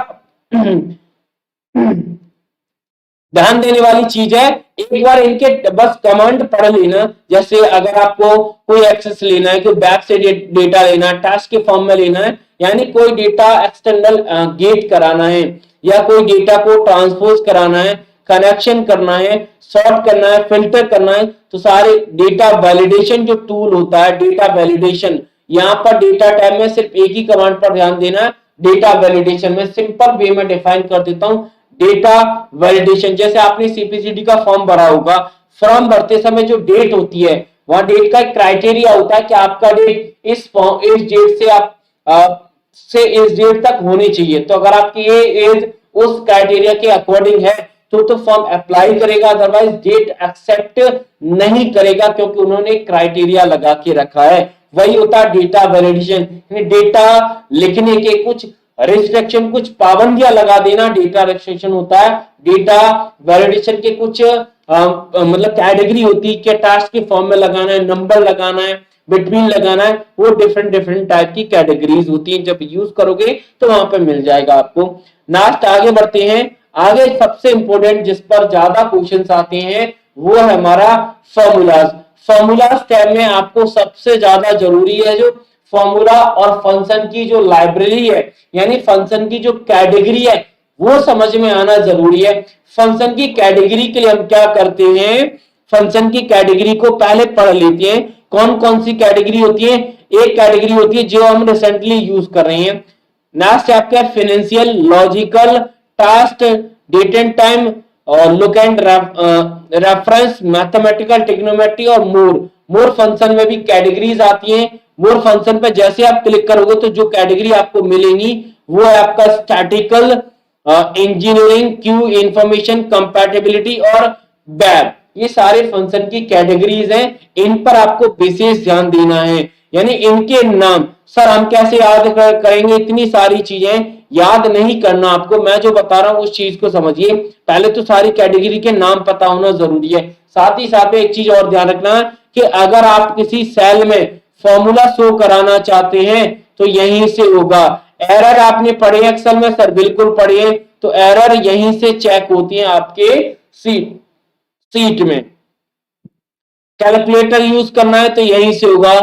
ध्यान देने वाली चीज है, एक बार इनके बस कमांड पढ़ लेना। जैसे अगर आपको कोई एक्सेस लेना है, कोई बैक से डेटा लेना है, टास्क के फॉर्म में लेना है, यानी कोई डेटा एक्सटर्नल गेट कराना है, या कोई डेटा को ट्रांसपोज कराना है, कनेक्शन करना है, सॉर्ट करना है, फिल्टर करना है, तो सारे डेटा वैलिडेशन जो टूल होता है, डेटा वैलिडेशन, यहाँ पर डेटा टाइप में सिर्फ एक ही कमांड पर ध्यान देना है, डेटा वैलिडेशन। में सिंपल वे में डिफाइन कर देता हूं डेटा वैलिडेशन। जैसे आपने सीपीसीडी का फॉर्म भरा होगा, फॉर्म भरते समय जो डेट होती है, वहां डेट का एक क्राइटेरिया होता है कि आपका डेट इस डेट से आप से इस डेट तक होनी चाहिए। तो अगर आपकी ये एज उस क्राइटेरिया के अकॉर्डिंग है तो फॉर्म अप्लाई करेगा, अदरवाइज डेट एक्सेप्ट नहीं करेगा, क्योंकि उन्होंने क्राइटेरिया लगा के रखा है। वही होता है डेटा वैलिडेशन। डेटा लिखने के कुछ रिस्ट्रिक्शन, कुछ पाबंदियां लगा देना डेटा रिस्ट्रिक्शन होता है। डेटा वैलिडेशन के कुछ मतलब कैटेगरी होती है कि टास्क के फॉर्म में लगाना है, नंबर लगाना है, बिटवीन लगाना है, वो डिफरेंट डिफरेंट टाइप की कैटेगरीज होती हैं। जब यूज करोगे तो वहां पे मिल जाएगा आपको। नेक्स्ट आगे बढ़ते हैं। आगे सबसे इंपॉर्टेंट जिस पर ज्यादा क्वेश्चंस आते हैं वो है हमारा फॉर्मूलाज। फॉर्मूलाज टैब में आपको सबसे ज्यादा जरूरी है जो फॉर्मूला और फंक्शन की जो लाइब्रेरी है, यानी फंक्शन की जो कैटेगरी है वो समझ में आना जरूरी है। फंक्शन की कैटेगरी के लिए हम क्या करते हैं, फंक्शन की कैटेगरी को पहले पढ़ लेते हैं। कौन कौन सी कैटेगरी होती है। एक कैटेगरी होती है जो हम रिसेंटली यूज कर रहे हैं। नेक्स्ट आपका financial, logical, task, date and time, और look and reference, mathematical, trigonometry और मोर फंक्शन में भी कैटेगरीज आती हैं। मोर फंक्शन पे जैसे आप क्लिक करोगे तो जो कैटेगरी आपको मिलेंगी वो है आपका statistical, engineering, Q, information, compatibility और वेब। ये सारे फंक्शन की कैटेगरीज हैं, इन पर आपको विशेष ध्यान देना है। यानी इनके नाम सर हम कैसे याद करेंगे, इतनी सारी चीजें याद नहीं करना आपको, मैं जो बता रहा हूं उस चीज को समझिए। पहले तो सारी कैटेगरी के नाम पता होना जरूरी है। साथ ही साथ एक चीज और ध्यान रखना कि अगर आप किसी सेल में फॉर्मूला शो कराना चाहते हैं तो यहीं से होगा। एरर आपने पढ़े एक्सेल में सर, बिल्कुल पढ़िए। तो एरर यहीं से चेक होती है आपके सीट में। कैलकुलेटर यूज करना है तो यहीं से होगा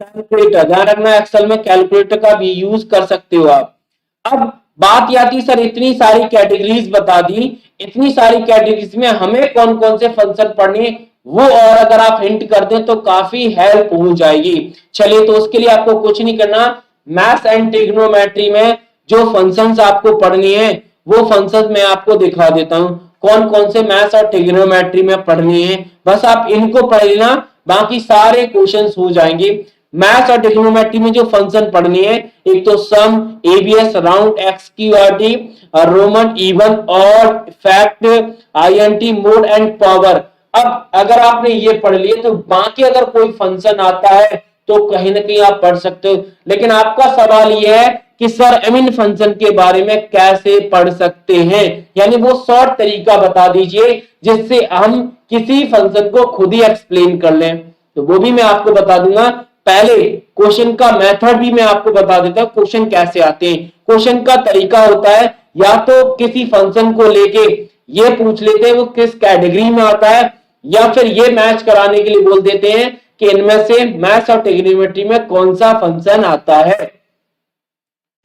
कैलकुलेटर, ध्यान रखना एक्सेल में कैलकुलेटर का भी यूज कर सकते हो आप। अब बात आती सर इतनी सारी कैटेगरीज बता दी, इतनी सारी कैटेगरीज में हमें कौन कौन से फंक्शन पढ़ने, वो और अगर आप हिंट कर दें तो काफी हेल्प हो जाएगी। चलिए तो उसके लिए आपको कुछ नहीं करना, मैथ्स एंड ट्रिग्नोमेट्री में जो फंक्शंस आपको पढ़नी है वो फंक्शंस मैं आपको दिखा देता हूं कौन कौन से मैथ्स और ट्रिग्नोमेट्री में पढ़नी है। बस आप इनको पढ़ लेना, बाकी सारे क्वेश्चंस हो जाएंगे। मैथ्स और ट्रिग्नोमेट्री में जो फंक्शन पढ़नी है, एक तो sum, ABS, round, SQRT, roman, even, odd, fact, INT, mod and power. अब अगर आपने ये पढ़ लिए तो बाकी अगर कोई फंक्शन आता है तो कहीं ना कहीं आप पढ़ सकते हो। लेकिन आपका सवाल यह है कि सर इन फंक्शन के बारे में कैसे पढ़ सकते हैं, यानी वो शॉर्ट तरीका बता दीजिए जिससे हम किसी फंक्शन को खुद ही एक्सप्लेन कर लें। तो वो भी मैं आपको बता दूंगा। पहले क्वेश्चन का मेथड भी मैं आपको बता देता हूं, क्वेश्चन कैसे आते हैं। क्वेश्चन का तरीका होता है या तो किसी फंक्शन को लेके ये पूछ लेते हैं वो किस कैटेगरी में आता है, या फिर ये मैच कराने के लिए बोल देते हैं कि इनमें से मैथ्स और ट्रिग्नोमेट्री में कौन सा फंक्शन आता है।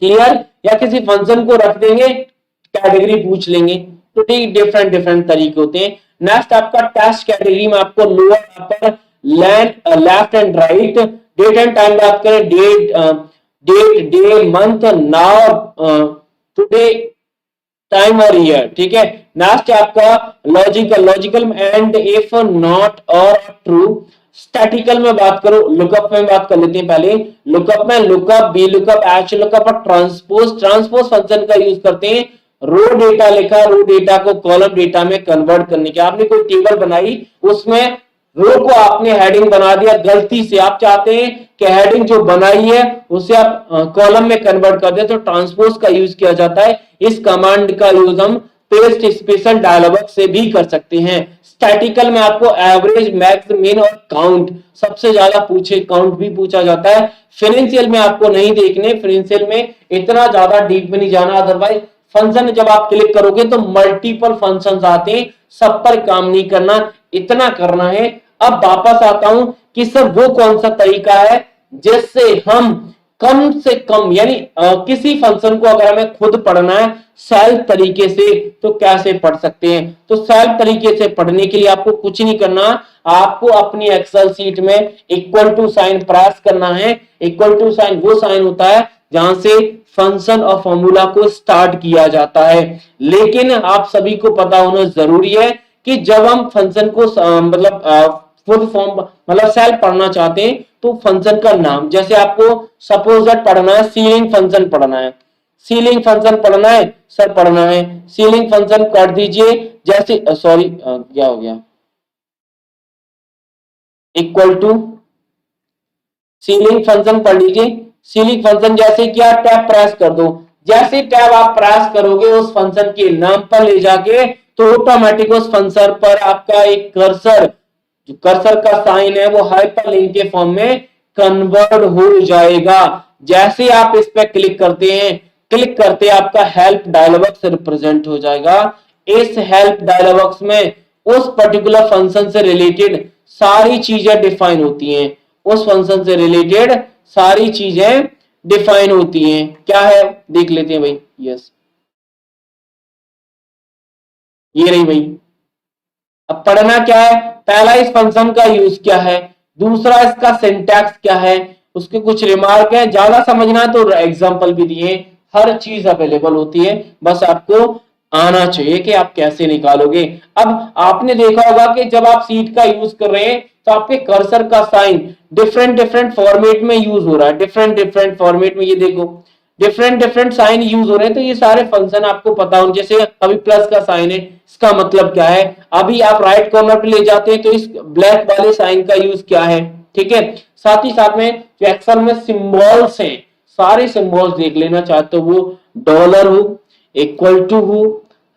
क्लियर, या किसी फंक्शन को रख देंगे, कैटेगरी पूछ लेंगे। तो ठीक डिफरेंट डिफरेंट तरीके होते हैं। नेक्स्ट आपका टेस्ट कैटेगरी में आपको lower, upper, left and right, date and time बात करें, date, day, month, now, today, time और ईयर, ठीक है। नेक्स्ट आपका लॉजिकल एंड, इफ, नॉट और ट्रू। स्टैटिकल में बात करो, लुकअप में बात कर लेते हैं पहले। लुकअप में lookup, B lookup, H lookup और ट्रांसपोज फंक्शन का यूज करते हैं रो डेटा लिखा, रो डेटा को कॉलम डेटा में कन्वर्ट करने के। आपने कोई टेबल बनाई, उसमें रो को आपने हेडिंग बना दिया गलती से, आप चाहते हैं कि हेडिंग जो बनाई है उसे आप कॉलम में कन्वर्ट कर दे, तो ट्रांसपोज का यूज किया जाता है। इस कमांड का यूज हम पेस्ट स्पेशल डायलॉग से भी कर सकते हैं। स्टैटिकल में आपको एवरेज, मैक्स, मिन और काउंट सबसे ज्यादा पूछे, काउंट भी पूछा जाता है। फाइनेंशियल में आपको नहीं देखने, फाइनेंशियल में इतना ज्यादा डीप में नहीं जाना, अदरवाइज फंक्शन जब आप क्लिक करोगे तो मल्टीपल फंक्शंस आते हैं, सब पर काम नहीं करना, इतना करना है। अब वापस आता हूं कि सर वो कौन सा तरीका है जिससे हम कम से कम, यानी किसी फंक्शन को अगर हमें खुद पढ़ना है सेल्फ तरीके से तो कैसे पढ़ सकते हैं। तो सेल्फ तरीके से पढ़ने के लिए आपको कुछ नहीं करना, आपको अपनी एक्सेल सीट में इक्वल टू साइन प्रेस करना है। इक्वल टू साइन वो साइन होता है जहां से फंक्शन और फॉर्मूला को स्टार्ट किया जाता है। लेकिन आप सभी को पता होना जरूरी है कि जब हम फंक्शन को मतलब फुल फॉर्म मतलब सेल्फ पढ़ना चाहते हैं तो फंक्शन का नाम, जैसे आपको सपोज दैट पढ़ना है सीलिंग फंक्शन पढ़ना है, सीलिंग फंक्शन पढ़ना है सर, पढ़ना है सीलिंग फंक्शन कर दीजिए, जैसे सॉरी क्या हो गया, इक्वल टू सीलिंग फंक्शन पढ़ लीजिए। सीलिंग फंक्शन जैसे क्या, टैब प्रेस कर दो, जैसे टैब आप प्रेस करोगे उस फंक्शन के नाम पर ले जाके तो ऑटोमेटिक उस फंक्शन पर आपका एक कर्सर, जो कर्सर का साइन है वो हाइपरलिंक के फॉर्म में कन्वर्ट हो जाएगा। जैसे आप इस पे क्लिक करते हैं, क्लिक करते आपका हेल्प डायलॉग बॉक्स रिप्रेजेंट हो जाएगा। इस हेल्प डायलॉग बॉक्स में उस पर्टिकुलर फंक्शन से रिलेटेड सारी चीजें डिफाइन होती हैं, उस फंक्शन से रिलेटेड सारी चीजें डिफाइन होती हैं। क्या है देख लेते हैं भाई। यस, ये रही भाई। अब पढ़ना क्या है, पहला इस फंक्शन का यूज क्या है, दूसरा इसका सिंटैक्स क्या है, उसके कुछ रिमार्क है, ज्यादा समझना तो एग्जांपल भी दिए, हर चीज अवेलेबल होती है, बस आपको आना चाहिए कि आप कैसे निकालोगे। अब आपने देखा होगा कि जब आप सीट का यूज कर रहे हैं तो आपके कर्सर का साइन डिफरेंट डिफरेंट फॉर्मेट में यूज हो रहा है, डिफरेंट डिफरेंट फॉर्मेट में, ये देखो डिफरेंट डिफरेंट साइन यूज हो रहे हैं। तो ये सारे फंक्शन आपको पता हो, जैसे अभी प्लस का साइन है, इसका मतलब क्या है, अभी आप राइट कॉर्नर पे ले जाते हैं तो इस ब्लैक वाले साइन का यूज क्या है, ठीक है। साथ ही साथ में जो एक्सेल में सिंबल्स हैं, सारे सिंबल्स देख लेना, चाहते हो वो डॉलर हो, इक्वल टू हो,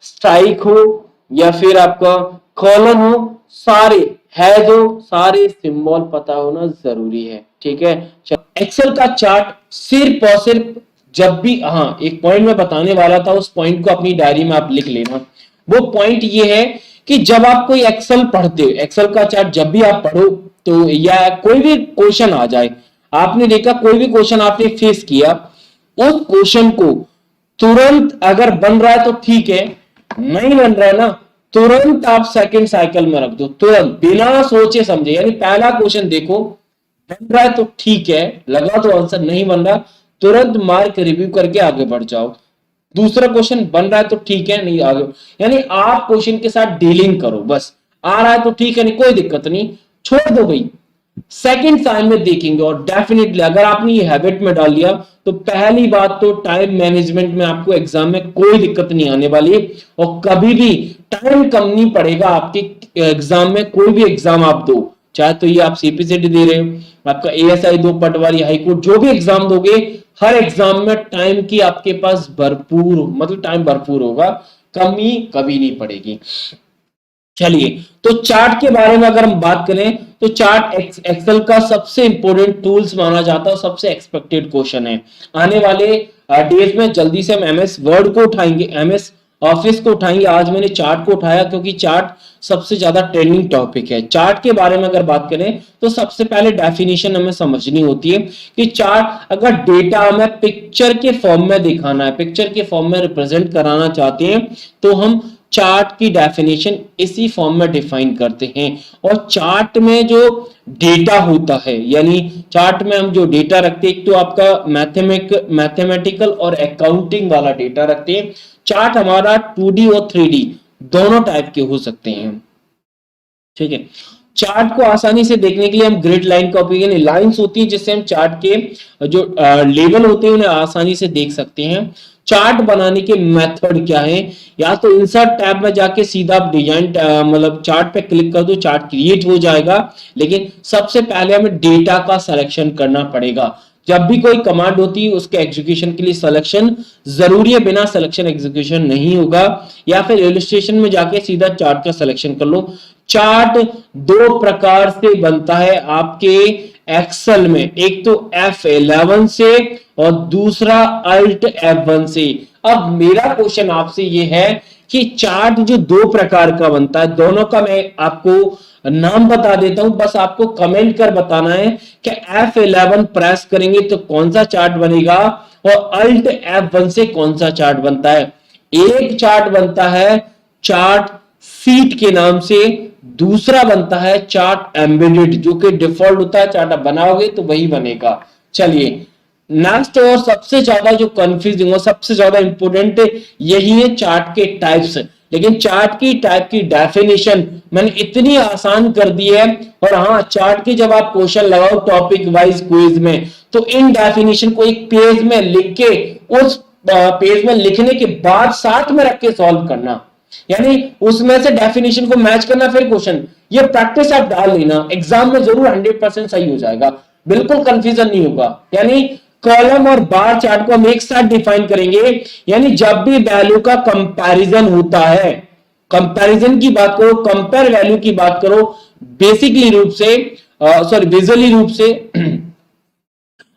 स्ट्राइक हो या फिर आपका कॉलन हो, सारे है जो सारे सिंबल पता होना जरूरी है, ठीक है। एक्सेल का चार्ट सिर्फ और सिर्फ जब भी, हाँ एक पॉइंट मैं बताने वाला था, उस पॉइंट को अपनी डायरी में आप लिख लेना। वो पॉइंट ये है कि जब आप कोई एक्सेल पढ़ते हो, एक्सेल का चार्ट जब भी आप पढ़ो तो, या कोई भी क्वेश्चन आ जाए, आपने देखा कोई भी क्वेश्चन आपने फेस किया, उस क्वेश्चन को तुरंत अगर बन रहा है तो ठीक है, नहीं बन रहा है ना, तुरंत आप सेकंड साइकिल में रख दो, तुरंत बिना सोचे समझे। यानी पहला क्वेश्चन देखो, बन रहा है तो ठीक है, लगा तो आंसर, नहीं बन रहा तुरंत मार्क रिव्यू करके आगे बढ़ जाओ। दूसरा क्वेश्चन बन रहा है तो ठीक है, नहीं आगे, यानी आप क्वेश्चन के साथ डीलिंग करो, बस आ रहा है तो ठीक है, नहीं कोई दिक्कत नहीं, छोड़ दो भाई, सेकंड साइन में देखेंगे। और डेफिनेटली अगर आपने ये हैबिट में डाल लिया तो पहली बात तो टाइम मैनेजमेंट में आपको एग्जाम में कोई दिक्कत नहीं आने वाली, और कभी भी टाइम कम नहीं पड़ेगा आपके एग्जाम में। कोई भी एग्जाम आप दो, चाहे तो ये आप सीपीसीटी दे रहे हो, आपका एएसआई 2 पटवारी, हाईकोर्ट, जो भी एग्जाम दोगे, हर एग्जाम में टाइम की आपके पास भरपूर, मतलब टाइम भरपूर होगा, कमी कभी नहीं पड़ेगी। चलिए, तो चार्ट के बारे में अगर हम बात करें तो चार्ट एक्सेल का सबसे इंपॉर्टेंट टूल्स माना जाता है, सबसे एक्सपेक्टेड क्वेश्चन है। आने वाले डेज में जल्दी से हम एमएस वर्ड को उठाएंगे, एमएस ऑफिस को उठाएंगे, आज मैंने चार्ट को उठाया क्योंकि चार्ट सबसे ज्यादा ट्रेंडिंग टॉपिक है। चार्ट के बारे में अगर बात करें तो सबसे पहले डेफिनेशन हमें समझनी होती है कि चार्ट अगर डेटा हमें पिक्चर के फॉर्म में दिखाना है, पिक्चर के फॉर्म में रिप्रेजेंट कराना चाहते हैं, तो हम चार्ट की डेफिनेशन इसी फॉर्म में डिफाइन करते हैं। और चार्ट में जो डेटा होता है, यानी चार्ट में हम जो डेटा रखते हैं, एक तो आपका मैथमेटिकल और अकाउंटिंग वाला डेटा रखते हैं। चार्ट हमारा 2D और 3D दोनों टाइप के हो सकते हैं, ठीक है। चार्ट को आसानी से देखने के लिए हम ग्रिड लाइन का उपयोग, यानी लाइंस होती है जिससे हम चार्ट के जो लेवल होते हैं उन्हें आसानी से देख सकते हैं। चार्ट बनाने के मेथड क्या है, या तो इंसर्ट टैब में जाके सीधा आप डिजाइन मतलब चार्ट पे क्लिक कर दो, चार्ट क्रिएट हो जाएगा। लेकिन सबसे पहले हमें डेटा का सिलेक्शन करना पड़ेगा। जब भी कोई कमांड होती है उसके एग्जीक्यूशन के लिए सिलेक्शन जरूरी है, बिना सिलेक्शन एग्जीक्यूशन नहीं होगा। या फिर इलस्ट्रेशन में जाके सीधा चार्ट का सिलेक्शन कर लो। चार्ट दो प्रकार से बनता है आपके एक्सेल में, एक तो F11 से और दूसरा Alt F1 से। अब मेरा क्वेश्चन आपसे ये है कि चार्ट जो दो प्रकार का बनता है, दोनों का मैं आपको नाम बता देता हूं, बस आपको कमेंट कर बताना है कि F11 प्रेस करेंगे तो कौन सा चार्ट बनेगा और Alt F1 से कौन सा चार्ट बनता है। एक चार्ट बनता है चार्ट सीट के नाम से, दूसरा बनता है चार्ट एम्बेडेड, जो कि डिफॉल्ट होता है, चार्ट आप बनाओगे तो वही बनेगा। चलिए नेक्स्ट और सबसे ज्यादा जो कंफ्यूजिंग और सबसे ज्यादा इंपोर्टेंट यही है चार्ट के टाइप्स। लेकिन चार्ट की टाइप की डेफिनेशन मैंने इतनी आसान कर दी है। और हाँ, चार्ट के जब आप क्वेश्चन लगाओ टॉपिक वाइज क्विज में, तो इन डेफिनेशन को एक पेज में लिख के, उस पेज में लिखने के बाद साथ में रख के सॉल्व करना, यानी उसमें से डेफिनेशन को मैच करना, फिर क्वेश्चन। ये प्रैक्टिस आप डाल लेना, एग्जाम में जरूर 100% सही हो जाएगा, बिल्कुल कंफ्यूजन नहीं होगा। यानी कॉलम और बार चार्ट को हम एक साथ डिफाइन करेंगे, यानी जब भी वैल्यू का कंपैरिजन होता है, कंपैरिजन की बात करो, कंपेयर वैल्यू की बात करो, बेसिकली रूप से सॉरी विजुअली रूप से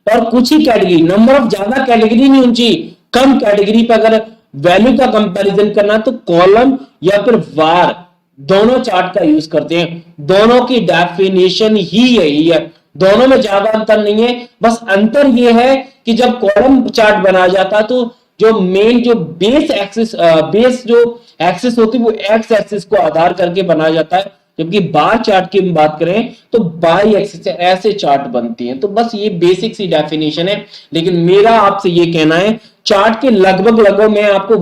और कुछ ही कैटेगरी, नंबर ऑफ ज्यादा कैटेगरी नहीं होनी चाहिए, कम कैटेगरी पर अगर वैल्यू का कंपैरिजन करना तो कॉलम या फिर वार दोनों चार्ट का यूज करते हैं। दोनों की डेफिनेशन ही यही है, दोनों में ज्यादा अंतर नहीं है। बस अंतर यह है कि जब कॉलम चार्ट बनाया जाता है तो जो मेन जो बेस एक्सिस जो एक्सिस होती है वो एक्स एक्सिस को आधार करके बनाया जाता है, जबकि बार चार्ट की हम बात करें तो बाई एक्सिस से ऐसे चार्ट बनती हैं। तो बस ये बेसिक सी डेफिनेशन है। लेकिन मेरा आपसे ये कहना है, चार्ट के लगभग मैं आपको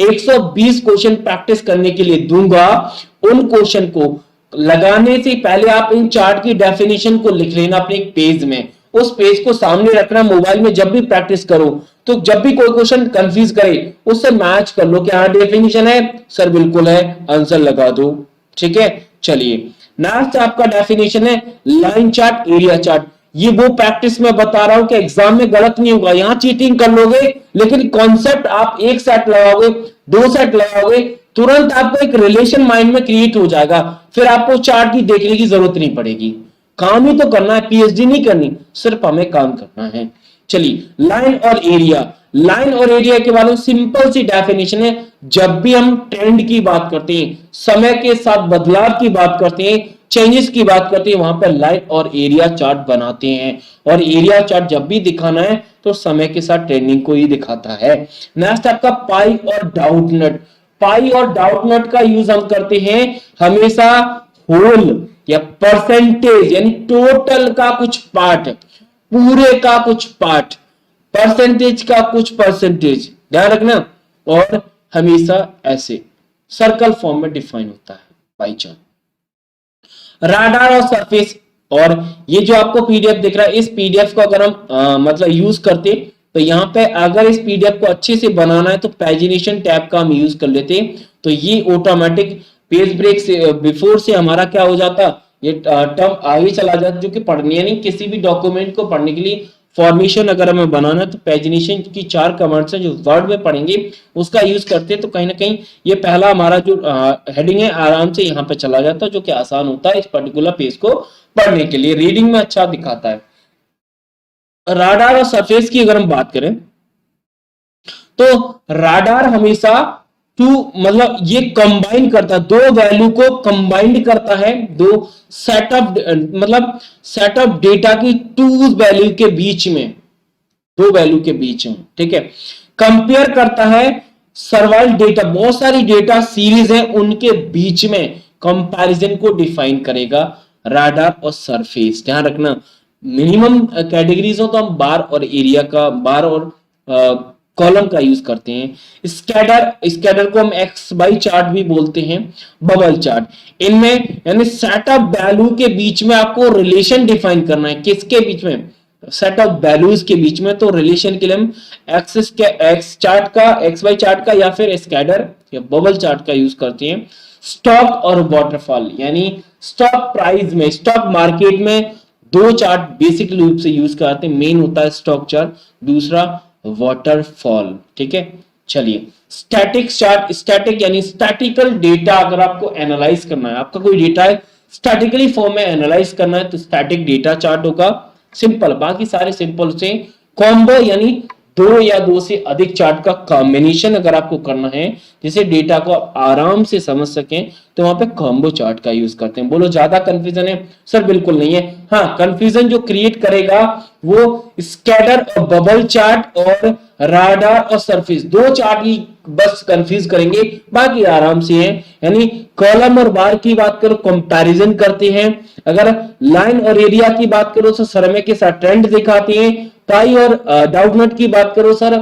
120 क्वेश्चन प्रैक्टिस करने के लिए दूंगा। उन क्वेश्चन को लगाने से पहले आप इन चार्ट की डेफिनेशन को लिख लेना अपने एक पेज में, उस पेज को सामने रखना मोबाइल में। जब भी प्रैक्टिस करो तो जब भी कोई क्वेश्चन कंफ्यूज करे उससे मैच कर लो कि हाँ डेफिनेशन है सर, बिल्कुल है, आंसर लगा दो, ठीक है। चलिए नेक्स्ट आपका डेफिनेशन है लाइन चार्ट, एरिया चार्ट। ये वो प्रैक्टिस में बता रहा हूं कि एग्जाम में गलत नहीं होगा, यहां चीटिंग कर लोगे लेकिन कॉन्सेप्ट आप एक सेट लगाओगे, दो सेट लगाओगे, तुरंत आपको एक रिलेशन माइंड में क्रिएट हो जाएगा, फिर आपको चार्ट की देखने की जरूरत नहीं पड़ेगी। काम ही तो करना है, पीएचडी नहीं करनी, सिर्फ हमें काम करना है। चलिए लाइन और एरिया, लाइन और एरिया के बारे में सिंपल सी डेफिनेशन है। जब भी हम ट्रेंड की बात करते हैं, समय के साथ बदलाव की बात करते हैं, चेंजेस की बात करते हैं, वहां पर लाइन और एरिया चार्ट बनाते हैं। और एरिया चार्ट जब भी दिखाना है तो समय के साथ ट्रेंडिंग को ही दिखाता है। नेक्स्ट आपका पाई और डाउट नट। पाई और डाउट नट का यूज हम करते हैं हमेशा होल या परसेंटेज, यानी टोटल का कुछ पार्ट, पूरे का कुछ पार्ट, परसेंटेज का कुछ परसेंटेज, ध्यान रखना। और हमेशा ऐसे सर्कल फॉर्म में डिफाइन होता है पाई चार्ट। राडार और सरफेस, और ये जो आपको पीडीएफ दिख रहा है, इस पीडीएफ को अगर हम मतलब यूज करते तो यहाँ पे अगर इस पीडीएफ को अच्छे से बनाना है तो पैजिनेशन टैब का हम यूज कर लेते, तो ये ऑटोमेटिक पेज ब्रेक से बिफोर से हमारा क्या हो जाता, ये टर्म आगे चला जाता, जो कि पढ़नी है नहीं। किसी भी डॉक्यूमेंट को पढ़ने के लिए फॉर्मेशन अगर हमें बनाना है तो पैजिनेशन की 4 कमांड्स हैं जो वर्ड में पढ़ेंगे उसका यूज करते हैं। तो कहीं ना कहीं ये पहला हमारा जो हेडिंग है आराम से यहाँ पे चला जाता है, जो कि आसान होता है इस पर्टिकुलर पेज को पढ़ने के लिए, रीडिंग में अच्छा दिखाता है। राडार और सरफेस की अगर हम बात करें तो राडार हमेशा टू मतलब ये कंबाइन करता है, दो वैल्यू को कंबाइंड करता है, दो सेट ऑफ मतलब सेट ऑफ डेटा की टू वैल्यू के बीच में, दो वैल्यू के बीच में, ठीक है। कंपेयर करता है सर्वाइवल डेटा, बहुत सारी डेटा सीरीज है उनके बीच में कंपैरिजन को डिफाइन करेगा राडार और सरफेस। ध्यान रखना मिनिमम कैटेगरीज हो तो हम बार और एरिया का, बार और कॉलम का यूज करते हैं। स्कैडर, स्कैडर को हम एक्स बाई चार्ट भी बोलते हैं, बबल चार्ट। इनमें यानी सेट ऑफ वैल्यू के बीच में आपको रिलेशन डिफाइन करना है, किसके बीच में, सेट ऑफ वैल्यूज के बीच में। तो रिलेशन के लिए हम एक्सिस के एक्स चार्ट का, एक्स वाई चार्ट का या फिर स्कैडर या बबल चार्ट का यूज करते हैं। स्टॉक और वाटरफॉल, यानी स्टॉक प्राइस में, स्टॉक मार्केट में दो चार्ट बेसिक रूप से यूज करते हैं। मेन होता है स्टॉक चार्ट, दूसरा वाटरफॉल, ठीक है। चलिए स्टैटिक चार्ट, स्टैटिक यानी स्टैटिकल डेटा अगर आपको एनालाइज करना है, आपका कोई डेटा है स्टैटिकली फॉर्म में एनालाइज करना है तो स्टैटिक डेटा चार्ट होगा। सिंपल, बाकी सारे सिंपल से। कॉम्बो यानी दो या दो से अधिक चार्ट का कॉम्बिनेशन अगर आपको करना है जिसे डेटा को आप आराम से समझ सकें तो वहां पे कॉम्बो चार्ट का यूज करते हैं। बोलो ज्यादा कंफ्यूजन है? सर बिल्कुल नहीं है। हाँ, कंफ्यूजन जो क्रिएट करेगा वो स्कैटर और बबल चार्ट और राडार और सरफेस, दो चार्ट ही बस कंफ्यूज करेंगे, बाकी आराम से है। यानी कॉलम और बार की बात करो कंपैरिजन करते हैं, अगर लाइन और एरिया की बात करो तो सरमे के साथ ट्रेंड दिखाते हैं, पाई और डाउट नोट की बात करो सर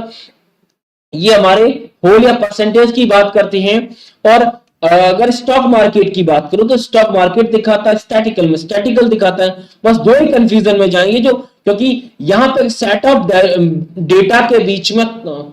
ये हमारे होल या परसेंटेज की बात करते हैं। और अगर स्टॉक मार्केट की बात करो तो स्टॉक मार्केट दिखाता है स्टैटिकल में, स्टैटिकल दिखाता है। बस दो ही कंफ्यूजन में जाएंगे जो, क्योंकि यहां पर सेट ऑफ डेटा के बीच में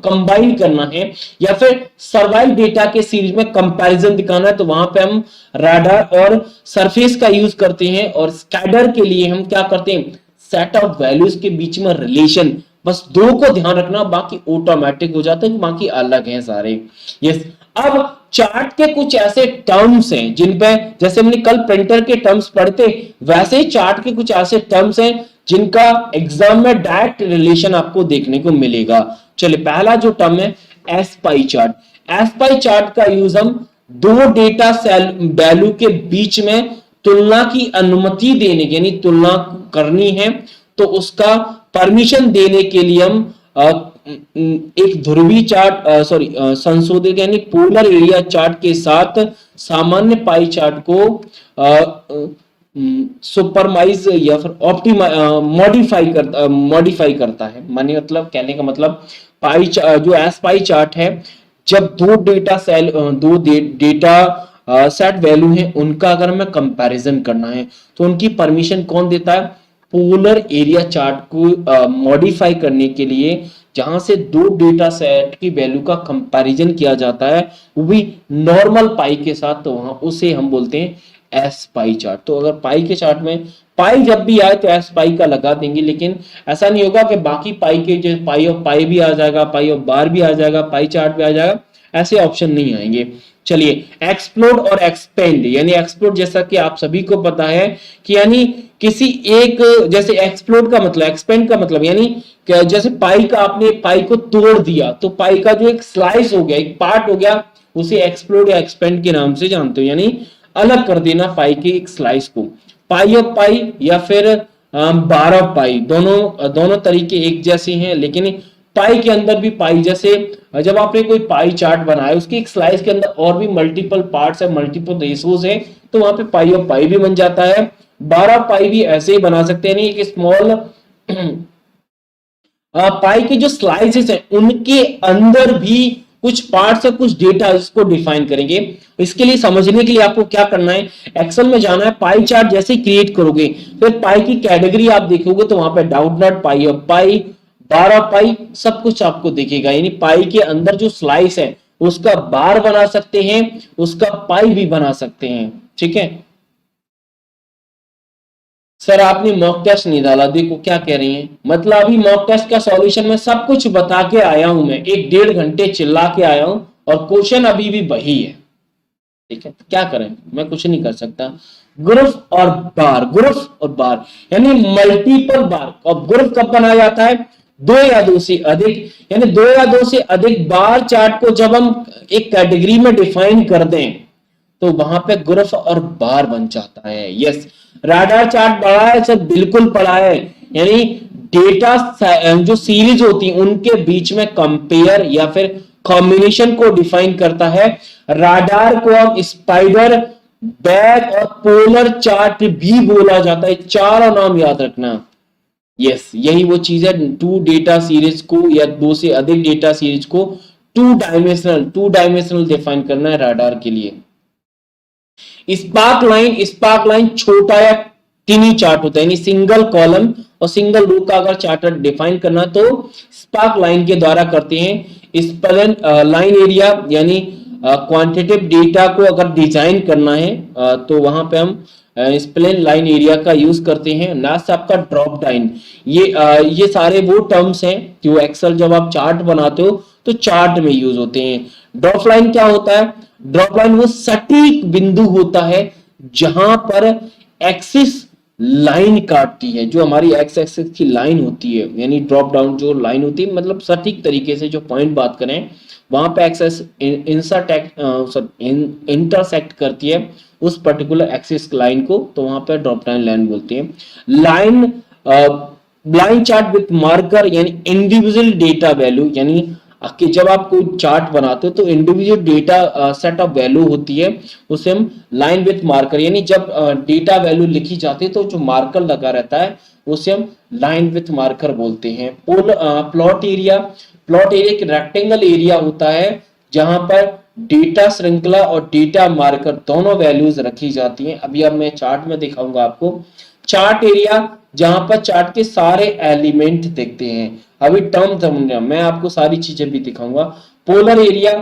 कंबाइन करना है या फिर सर्वाइव डेटा के सीरीज में कंपैरिजन दिखाना है तो वहां पे हम राडार और सरफेस का यूज करते हैं। और स्कैडर के लिए हम क्या करते हैं, सेट ऑफ वैल्यूज के बीच में रिलेशन, बस दो को ध्यान रखना, बाकी ऑटोमेटिक हो जाता है, बाकी अलग हैं सारे। यस, अब चार्ट के कुछ ऐसे टर्म्स हैं जिन पे, जैसे हमने कल प्रिंटर के टर्म्स पढ़ते वैसे ही चार्ट के कुछ ऐसे टर्म्स हैं जिनका एग्जाम में डायरेक्ट रिलेशन आपको देखने को मिलेगा। चलिए पहला जो टर्म है S pie chart. S pie chart का यूज हम दो डेटा सेल वैल्यू के बीच में तुलना की अनुमति देने, यानी तुलना करनी है तो उसका परमिशन देने के लिए हम एक ध्रुवी चार्ट, सॉरी संशोधित यानी पोलर एरिया चार्ट के साथ सामान्य पाई चार्ट को सुपरमाइज या फिर मॉडिफाई करता है। माने मतलब कहने का मतलब पाई जो एस पाई चार्ट है, जब दो डेटा सेल, दो डेटा सेट वैल्यू है उनका अगर हमें कंपैरिजन करना है तो उनकी परमिशन कौन देता है, पोलर एरिया चार्ट को मॉडिफाई करने के लिए, जहां से दो डेटा सेट की वैल्यू का कंपैरिजन किया जाता है वो भी नॉर्मल पाई के साथ, तो वहां उसे हम बोलते हैं एस पाई चार्ट। तो अगर पाई के चार्ट में पाई जब भी आए तो एस पाई का लगा देंगे, लेकिन ऐसा नहीं होगा कि बाकी पाई के जो पाई ऑफ पाई भी आ जाएगा, पाई ऑफ बार भी आ जाएगा, पाई चार्ट भी आ जाएगा, ऐसे ऑप्शन नहीं आएंगे। चलिए एक्सप्लोड और एक्सपेंड, यानी एक्सप्लोड जैसा कि आप सभी को पता है कि यानी किसी एक, जैसे एक्सप्लोड का मतलब, एक्सपेंड का मतलब यानी जैसे पाई का, आपने पाई को तोड़ दिया तो पाई का जो एक स्लाइस हो गया, एक पार्ट हो गया, उसे एक्सप्लोड या एक्सपेंड के नाम से जानते हो, यानी अलग कर देना पाई के एक स्लाइस को। पाई ऑफ पाई या फिर बार ऑफ पाई, दोनों तरीके एक जैसे हैं, लेकिन पाई के अंदर भी पाई, जैसे जब आपने कोई पाई चार्ट बनाया उसकी एक स्लाइस के अंदर और भी मल्टीपल पार्ट्स है, मल्टीपल रेशोज है, तो वहां पे पाई ऑफ पाई भी बन जाता है। 12 पाई भी ऐसे ही बना सकते हैं, नहीं एक स्मॉल पाई के जो स्लाइसेस हैं उनके अंदर भी कुछ पार्ट्स और कुछ डेटा इसको डिफाइन करेंगे। इसके लिए समझने के लिए आपको क्या करना है, एक्सेल में जाना है, पाई चार्ट जैसे क्रिएट करोगे फिर पाई की कैटेगरी आप देखोगे तो वहां पे डाउट नॉट, पाई ऑफ पाई, 12 पाई, सब कुछ आपको दिखेगा। यानी पाई के अंदर जो स्लाइस है उसका बार बना सकते हैं, उसका पाई भी बना सकते हैं, ठीक है। सर आपने मॉक टेस्ट नहीं डाला, देखो क्या कह रही हैं, मतलब अभी मॉक टेस्ट का सॉल्यूशन मैं सब कुछ बता के आया हूं, मैं 1-1.5 घंटे चिल्ला के आया हूं और क्वेश्चन अभी भी वही है, ठीक है। तो क्या करें, मैं कुछ नहीं कर सकता। ग्रुप और बार, ग्रुप और बार यानी मल्टीपल बार। और ग्रुप कब बनाया जाता है, दो या दो से अधिक, यानी दो या दो से अधिक बार चार्ट को जब हम एक कैटेगरी में डिफाइन कर दें तो वहां पे ग्रुप और बार बन जाता है। यस, राडार चार्ट पढ़ा है सर, बिल्कुल पढ़ा है। यानी डेटा जो सीरीज होती है उनके बीच में कंपेयर या फिर कॉम्बिनेशन को डिफाइन करता है। राडार को हम स्पाइडर, बैग और पोलर चार्ट भी बोला जाता है। चारों नाम याद रखना। यस, यही वो चीज है, टू डेटा सीरीज को या दो से अधिक डेटा सीरीज को टू डायमेंशनल डिफाइन करना है राडार के लिए। स्पार्क लाइन छोटा या टिनी चार्ट होता है, यानी सिंगल कॉलम और सिंगल रो का अगर चार्ट डिफाइन करना तो स्पार्क लाइन के द्वारा करते हैं। स्पेलन लाइन एरिया यानी क्वांटिटेटिव डेटा को अगर डिजाइन करना है तो वहां पे हम स्प्लेन लाइन एरिया का यूज करते हैं। लास्ट आपका ड्रॉप डाउन, ये सारे वो टर्म्स हैं जो एक्सेल जब आप चार्ट बनाते हो तो चार्ट में यूज होते हैं। ड्रॉप लाइन क्या होता है? ड्रॉप लाइन वो सटीक बिंदु होता है जहां पर एक्सिस लाइन काटती है, जो हमारी एक्स एक्सिस की लाइन होती है, यानी ड्रॉप डाउन जो लाइन होती है, मतलब सटीक तरीके से जो पॉइंट बात करें वहां पे एक्सेस इंटरसेक्ट करती है उस पर्टिकुलर एक्सिस लाइन को, तो वहां पे ड्रॉप डाउन लाइन बोलते हैं। लाइन चार्ट विथ मार्कर यानी इंडिविजुअल डेटा वैल्यू, यानी कि जब आप कोई चार्ट बनाते हो तो individual data set of value होती है, उसे हम लाइन विथ मार्कर, यानी जब डेटा वैल्यू लिखी जाती है तो जो मार्कर लगा रहता है उसे हम लाइन विथ मार्कर बोलते हैं। प्लॉट एरिया एक रेक्टेंगल एरिया होता है जहां पर डेटा श्रृंखला और डेटा मार्कर दोनों वैल्यूज रखी जाती हैं। अभी अब मैं चार्ट में दिखाऊंगा आपको। चार्ट एरिया जहां पर चार्ट के सारे एलिमेंट दिखते हैं। अभी टर्म समझना, मैं आपको सारी चीजें भी दिखाऊंगा। पोलर एरिया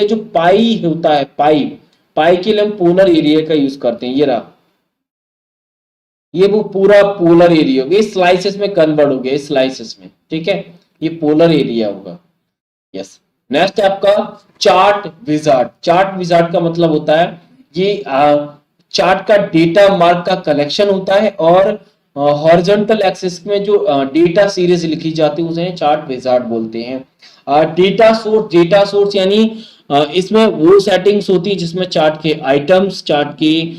जो पाई होता है, पाई के लिए हम पोलर एरिया का यूज करते हैं। ये रहा, ये वो पूरा पोलर एरिया होगा, स्लाइसेस में कन्वर्ट हो गया, स्लाइसेस में, ठीक है, ये पोलर एरिया होगा। यस, नेक्स्ट आपका चार्ट विजार्ड का मतलब होता है ये चार्ट का डेटा मार्क का कलेक्शन होता है और हॉरिजॉन्टल एक्सिस में जो डेटा सीरीज लिखी जाती है उसे चार्ट विजार्ड बोलते हैं। डेटा सोर्स यानी इसमें वो सेटिंग्स होती है जिसमें चार्ट के आइटम्स, चार्ट के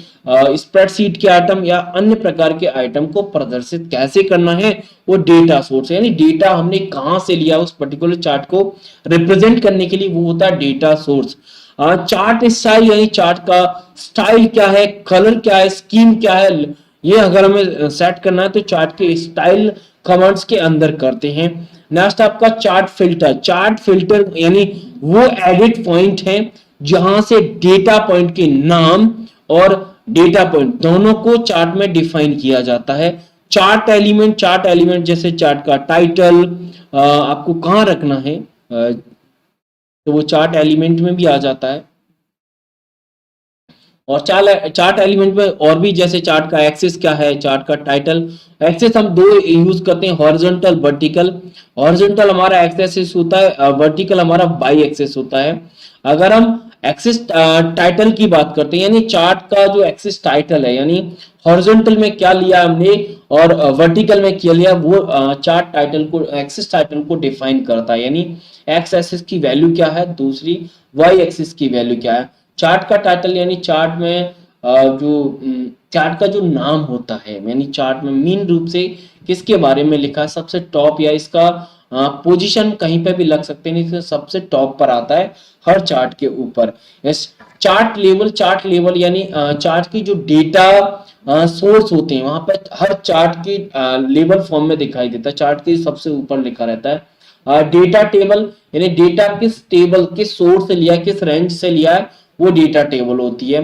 स्प्रेडशीट के आइटम या अन्य प्रकार के आइटम को प्रदर्शित कैसे करना है, वो डेटा सोर्स, यानी डेटा हमने कहां से लिया उस पर्टिकुलर चार्ट को रिप्रेजेंट करने के लिए, वो होता है डेटा सोर्स। चार्ट स्टाइल यानी चार्ट का स्टाइल क्या है, कलर क्या है, स्कीम क्या है, ये अगर हमें सेट करना है तो चार्ट के स्टाइल कमांड्स के अंदर करते हैं। नेक्स्ट आपका चार्ट फिल्टर यानी वो एडिट पॉइंट है जहां से डेटा पॉइंट के नाम और डेटा पॉइंट दोनों को चार्ट में डिफाइन किया जाता है। चार्ट एलिमेंट जैसे चार्ट का टाइटल आपको कहां रखना है तो वो चार्ट एलिमेंट में भी आ जाता है। और चार्ट एलिमेंट में और भी, जैसे चार्ट का एक्सिस क्या है, चार्ट का टाइटल, एक्सिस हम दो यूज करते हैं, हॉरिजॉन्टल वर्टिकल। हॉरिजॉन्टल हमारा एक्स एक्सिस होता है, वर्टिकल हमारा वाई एक्सिस होता है। अगर हम एक्सिस टाइटल की बात करते हैं, यानी चार्ट का जो एक्सिस टाइटल है, यानी हॉरिजॉन्टल में क्या लिया हमने और वर्टिकल में क्या लिया, वो चार्ट टाइटल को, एक्सिस टाइटल को डिफाइन करता है। यानी एक्स एक्सिस की वैल्यू क्या है, दूसरी वाई एक्सिस की वैल्यू क्या है। चार्ट का टाइटल यानी चार्ट में जो चार्ट का जो नाम होता है, यानी चार्ट में मेन रूप से किसके बारे में लिखा है, सबसे टॉप, या इसका पोजीशन कहीं पे भी लग सकते हैं, नहीं सबसे टॉप पर आता है हर चार्ट के ऊपर। चार्ट लेवल यानी चार्ट की जो डेटा सोर्स होते हैं वहां पर हर चार्ट की लेवल फॉर्म में दिखाई देता है, चार्ट के सबसे ऊपर लिखा रहता है। डेटा टेबल यानी डेटा किस टेबल, किस सोर्स से लिया, किस रेंज से लिया है, वो डेटा टेबल होती है।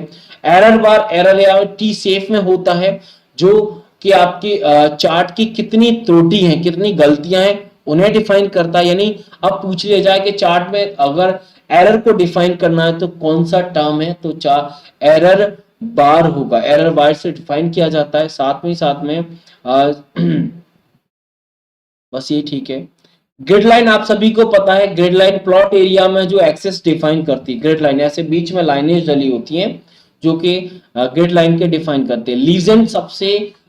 एरर या टी सेफ में होता है जो कि आपकी चार्ट की कितनी त्रुटि है, कितनी गलतियां हैं उन्हें डिफाइन करता है। यानी अब पूछ लिया जाए कि चार्ट में अगर एरर को डिफाइन करना है तो कौन सा टर्म है, तो एरर बार होगा, एरर बार से डिफाइन किया जाता है। साथ में बस ये ठीक है। ग्रिड लाइन आप सभी को पता है, ग्रिड लाइन प्लॉट एरिया में जो एक्सेस डिफाइन करती है। ग्रिड लाइन ऐसे बीच में लाइनें डली होती हैं जो कि ग्रिड लाइन के डिफाइन करते हैं। लीजेंड सबसे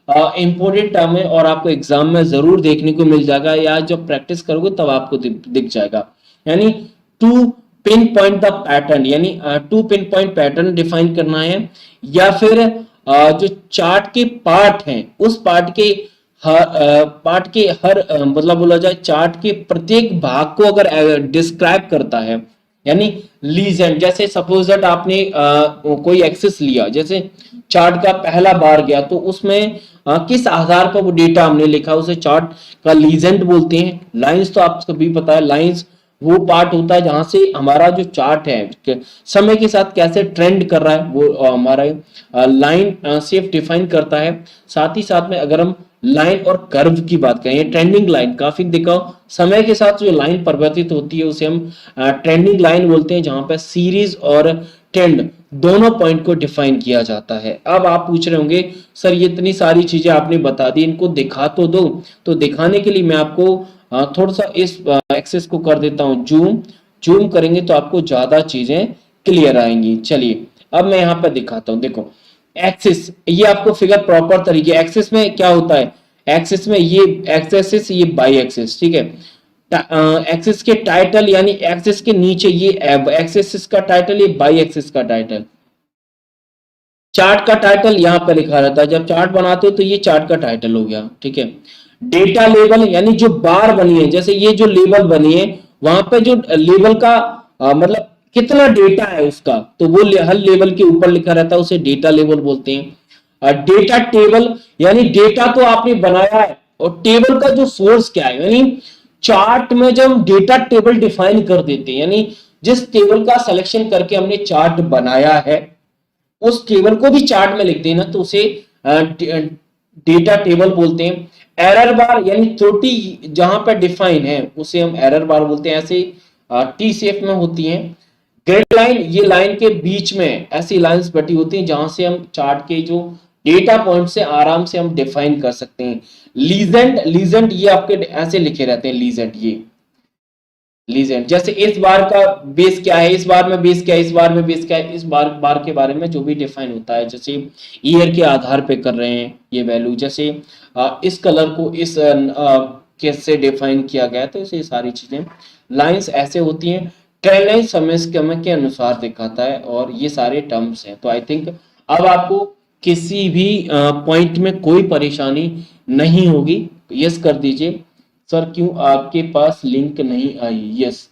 इंपॉर्टेंट टर्म है और आपको एग्जाम में जरूर देखने को मिल जाएगा, या जब प्रैक्टिस करोगे तब आपको दिख जाएगा। यानी to pinpoint the pattern, यानी to pinpoint pattern define करना है, या फिर जो चार्ट के पार्ट हैं उस पार्ट के हर मतलब बोला जाए चार्ट के प्रत्येक भाग को अगर डिस्क्राइब करता है, यानी लीजेंड, जैसे सपोज दैट आपने कोई एक्सेस लिया, जैसे चार्ट का पहला बार गया तो उसमें किस आधार पर वो डेटा हमने लिखा उसे चार्ट का लीजेंड बोलते हैं। लाइंस तो आप सभी पता है, लाइंस वो पार्ट होता है जहां से हमारा जो चार्ट है समय के साथ कैसे ट्रेंड कर रहा है वो हमारा लाइन सिर्फ डिफाइन करता है। साथ ही साथ में अगर हम लाइन और कर्व की बात करें, ट्रेंडिंग लाइन काफी दिखाओ, समय के साथ जो लाइन परिवर्तित होती है उसे हम ट्रेंडिंग लाइन बोलते हैं, जहां पर सीरीज और ट्रेंड दोनों पॉइंट को डिफाइन किया जाता है। अब आप पूछ रहे होंगे सर ये इतनी सारी चीजें आपने बता दी, इनको दिखा तो दो। तो दिखाने के लिए मैं आपको थोड़ा सा इस एक्सेस को कर देता हूं जूम। जूम करेंगे तो आपको ज्यादा चीजें क्लियर आएंगी। चलिए अब मैं यहाँ पे दिखाता हूं, देखो एक्सिस, ये आपको फिगर प्रॉपर तरीके, एक्सिस में क्या होता है, एक्सिस में ये एक्स एक्सिस, ये बाई एक्सिस, ठीक है। एक्सिस के टाइटल यानी एक्सिस के नीचे ये एक्स एक्सिस का टाइटल, ये बाई एक्सिस का टाइटल। चार्ट का टाइटल यहाँ पे लिखा रहता है, जब चार्ट बनाते हो तो ये चार्ट का टाइटल हो गया, ठीक है। डेटा लेवल यानी जो बार बनी है, जैसे ये जो लेवल बनी है वहां पे जो लेवल का मतलब कितना डेटा है उसका, तो वो हर लेवल के ऊपर लिखा रहता है, उसे डेटा लेवल बोलते हैं। डेटा टेबल यानी डेटा तो आपने बनाया है और टेबल का जो सोर्स क्या है, यानी चार्ट में जब हम डेटा टेबल डिफाइन कर देते हैं, यानी जिस टेबल का सिलेक्शन करके हमने चार्ट बनाया है उस टेबल को भी चार्ट में लिखते हैं ना, तो उसे डेटा टेबल बोलते हैं। एरर बार यानी त्रुटि जहां पर डिफाइन है उसे हम एरर बार बोलते हैं, ऐसे टी शेप में होती है। ग्रिड लाइन, ये लाइन के बीच में ऐसी लाइंस बटी होती हैं जहां से हम चार्ट के जो डेटा पॉइंट से आराम से हम डिफाइन कर सकते हैं। लीजेंड, लीजेंड ये आपके ऐसे लिखे रहते हैं, लीजेंड, ये लीजेंड, जैसे इस बार का बेस क्या है, इस बार में बेस क्या है, इस बार में बेस क्या है, इस बार बार के बारे में जो भी डिफाइन होता है, जैसे ईयर के आधार पे कर रहे हैं ये वैल्यू, जैसे इस कलर को इस केस से डिफाइन किया गया, तो ये सारी चीजें लाइंस ऐसे होती हैं। ट्रेंड लाइन समय के अनुसार दिखाता है और ये सारे टर्म्स हैं। तो आई थिंक अब आपको किसी भी पॉइंट में कोई परेशानी नहीं होगी। यस कर दीजिए सर, क्यों आपके पास लिंक नहीं आई, यस।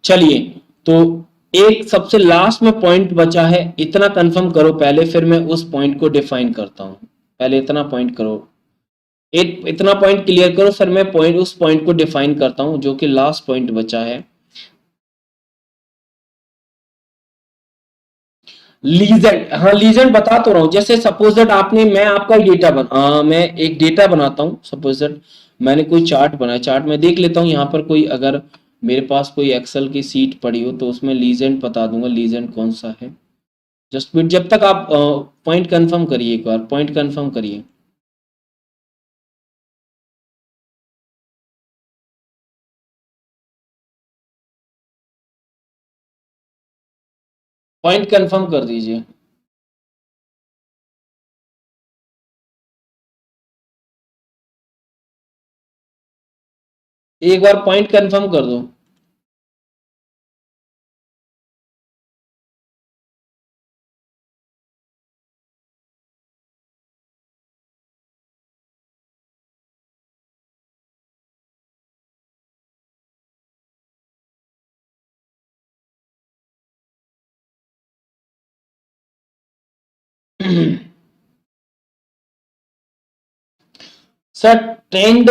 चलिए तो एक सबसे लास्ट में पॉइंट बचा है, इतना कंफर्म करो पहले, फिर मैं उस पॉइंट को डिफाइन करता हूं। पहले इतना पॉइंट करो, इतना पॉइंट क्लियर करो, फिर मैं उस पॉइंट को डिफाइन करता हूं जो कि लास्ट पॉइंट बचा है। लीजेंड, हाँ लीजेंड बता तो रहा हूं, जैसे सपोज दैट आपने, मैं आपका डेटा मैं एक डेटा बनाता हूं, सपोज दैट मैंने कोई चार्ट बनाया, चार्ट में देख लेता हूं यहाँ पर कोई, अगर मेरे पास कोई एक्सेल की सीट पड़ी हो तो उसमें लीजेंड बता दूंगा, लीजेंड कौन सा है। जस्ट वेट, जब तक आप पॉइंट कंफर्म करिए, एक बार पॉइंट कंफर्म करिए। पॉइंट कंफर्म कर दीजिए। एक बार पॉइंट कंफर्म कर दो। Sir trend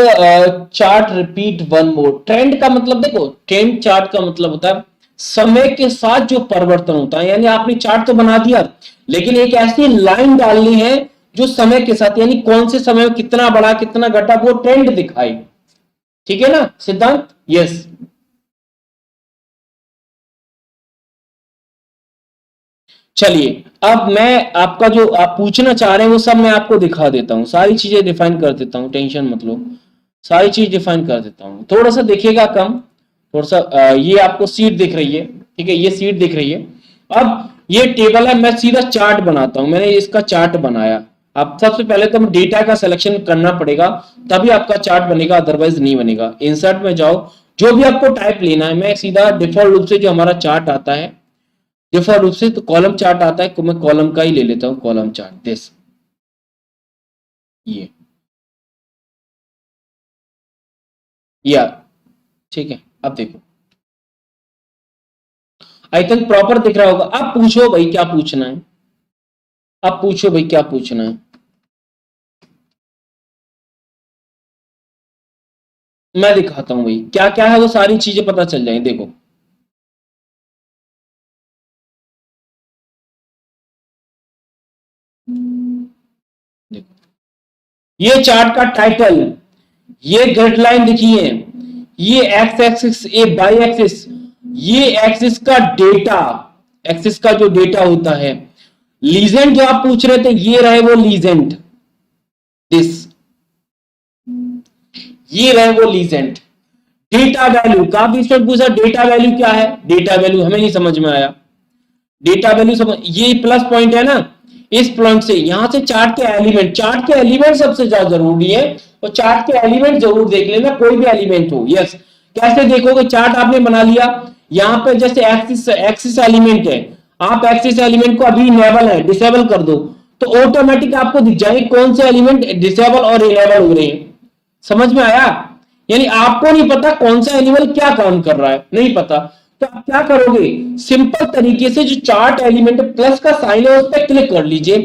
chart repeat one more, trend का मतलब देखो, ट्रेंड चार्ट का मतलब होता है समय के साथ जो परिवर्तन होता है, यानी आपने चार्ट तो बना दिया लेकिन एक ऐसी लाइन डालनी है जो समय के साथ, यानी कौन से समय में कितना बढ़ा कितना घटा वो ट्रेंड दिखाई। ठीक है ना सिद्धांत, यस। चलिए अब मैं आपका जो आप पूछना चाह रहे हैं वो सब मैं आपको दिखा देता हूं, सारी चीजें डिफाइन कर देता हूं, टेंशन मत लो, सारी चीज डिफाइन कर देता हूं। थोड़ा सा देखिएगा कम, थोड़ा सा ये आपको सीट दिख रही है, ठीक है, ये सीट दिख रही है। अब ये टेबल है, मैं सीधा चार्ट बनाता हूं, मैंने इसका चार्ट बनाया। आप सबसे पहले तो डेटा का सिलेक्शन करना पड़ेगा, तभी आपका चार्ट बनेगा, अदरवाइज नहीं बनेगा। इंसर्ट में जाओ, जो भी आपको टाइप लेना है, मैं सीधा डिफॉल्ट रूप से जो हमारा चार्ट आता है, डिफॉल्ट रूप से तो कॉलम चार्ट आता है, मैं कॉलम का ही ले लेता हूं, कॉलम चार्ट दिस, ये या ठीक है। अब देखो, आई थिंक प्रॉपर दिख रहा होगा। अब पूछो भाई क्या पूछना है, अब पूछो भाई क्या पूछना है। मैं दिखाता हूं भाई क्या क्या है, वो सारी चीजें पता चल जाएंगी। देखो देखो, ये चार्ट का टाइटल, ये ग्रिड लाइन दिखिए, ये एक्स एक्सिस, ये बाई एक्सिस, ये एक्सिस का डेटा, एक्सिस का जो डेटा होता है। लीजेंड जो आप पूछ रहे थे, ये रहे वो लीजेंड, दिस, ये रहे वो लीजेंड। डेटा वैल्यू, काफी स्टूडेंट पूछा डेटा वैल्यू क्या है, डेटा वैल्यू हमें नहीं समझ में आया। डेटा वैल्यू समझ, ये प्लस पॉइंट है ना, इस पॉइंट से यहां से चार्ट के एलिमेंट, चार्ट के एलिमेंट सबसे ज्यादा जरूरी है, और चार्ट के एलिमेंट जरूर देख लेना, कोई भी एलिमेंट हो। यस, कैसे देखोगे, चार्ट आपने बना लिया, यहां पे जैसे एक्सिस, एक्सिस एलिमेंट है, आप एक्सिस एलिमेंट को अभी इनेबल है, डिसेबल कर दो, तो ऑटोमेटिक आपको दिख जाएगी कौन से एलिमेंट डिसेबल और इनेबल हो रहे हैं। समझ में आया? यानी आपको नहीं पता कौन सा एनिमल क्या काम कर रहा है, नहीं पता, तो आप क्या करोगे, सिंपल तरीके से जो चार्ट एलिमेंट प्लस का साइन है उस पर क्लिक कर लीजिए।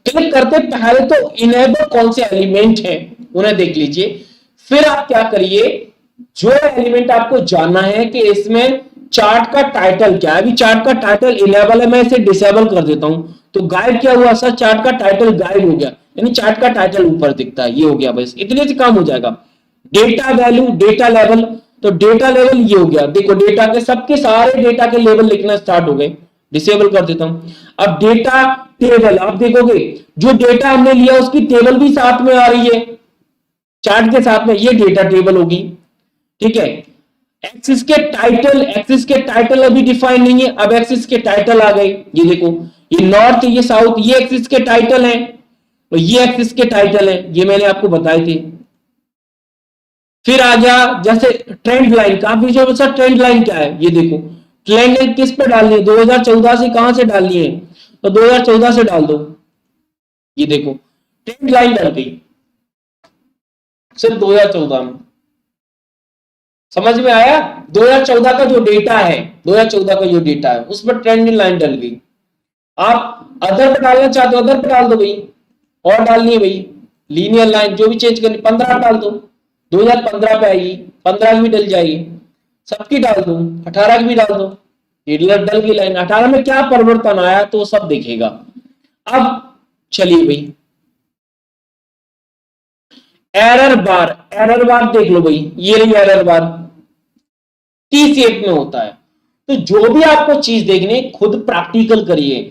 क्लिक करते पहले तो इनेबल कौन से एलिमेंट है उन्हें देख लीजिए, फिर आप क्या करिए, जो एलिमेंट आपको जानना है कि इसमें चार्ट का टाइटल क्या है, अभी चार्ट का टाइटल इनेबल है, मैं इसे डिसेबल कर देता हूं, तो गायब क्या हुआ सर, चार्ट का टाइटल गायब हो गया, यानी चार्ट का टाइटल ऊपर दिखता है, ये हो गया, बस इतने से काम हो जाएगा। डेटा वैल्यू, डेटा लेवल, तो डेटा लेवल ये हो गया, देखो डेटा के सबके सारे डेटा के लेवल लिखना स्टार्ट हो गए, डिसेबल कर देता हूं। अब डेटा टेबल, आप देखोगे जो डेटा हमने लिया उसकी टेबल भी साथ में आ रही है, चार्ट के साथ में, ये डेटा टेबल होगी, ठीक है। एक्सिस के टाइटल, एक्सिस के टाइटल अभी डिफाइन नहीं है, अब एक्सिस के टाइटल आ गए, ये देखो, ये नॉर्थ, ये साउथ, ये एक्सिस के टाइटल है, और ये एक्सिस के टाइटल है, ये मैंने आपको बताए थे। फिर आ गया जैसे ट्रेंड लाइन, काफी जो बच्चा ट्रेंड लाइन क्या है, ये देखो, ट्रेंड लाइन किस पे डालनी है, 2014 से कहां से डालनी है, तो 2014 से डाल दो, ये देखो ट्रेंड लाइन डल गई सिर्फ 2014 में। समझ में आया? 2014 का जो डेटा है, 2014 का जो डेटा है उस पर ट्रेंड लाइन डल गई। आप अदर पे डालना चाहते हो, अदर पे डाल दो भाई, और डालनी है भाई लीनियर लाइन, जो भी चेंज करनी, 15 डाल दो, 2015 पे आएगी, 15 की भी डल जाएगी, सबकी डाल दो, 18 की भी डाल दो, ये डल गई लाइन। 18 में क्या परिवर्तन आया तो सब देखेगा। अब चलिए भाई, एरर बार, एरर बार देख लो भाई, ये रही एरर बार, टी शेप में होता है। तो जो भी आपको चीज देखनी है खुद प्रैक्टिकल करिए,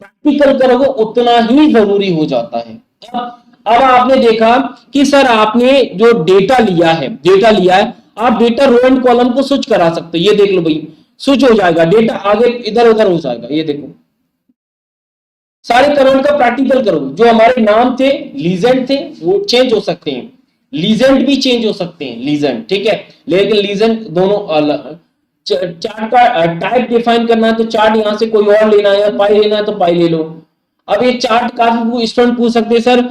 प्रैक्टिकल करोगे उतना ही जरूरी हो जाता है। अब आपने देखा कि सर आपने जो डेटा लिया है, डेटा लिया है, आप डेटा रो एंड कॉलम को स्विच करा सकते हो, ये देख लो भाई, स्विच हो जाएगा, डेटा आगे इधर उधर हो जाएगा, ये देखो सारे कमांड का प्रैक्टिकल करो। जो हमारे नाम थे, लीजेंड थे, वो चेंज हो सकते हैं, लीजेंड भी चेंज हो सकते हैं, लीजेंड, ठीक है, लेकिन लीजेंड दोनों अलग। चार्ट का टाइप डिफाइन करना है तो चार्ट यहां से कोई और लेना है, पाई लेना है तो पाई ले लो। अब ये चार्ट काफी स्टूडेंट पूछ सकते हैं सर,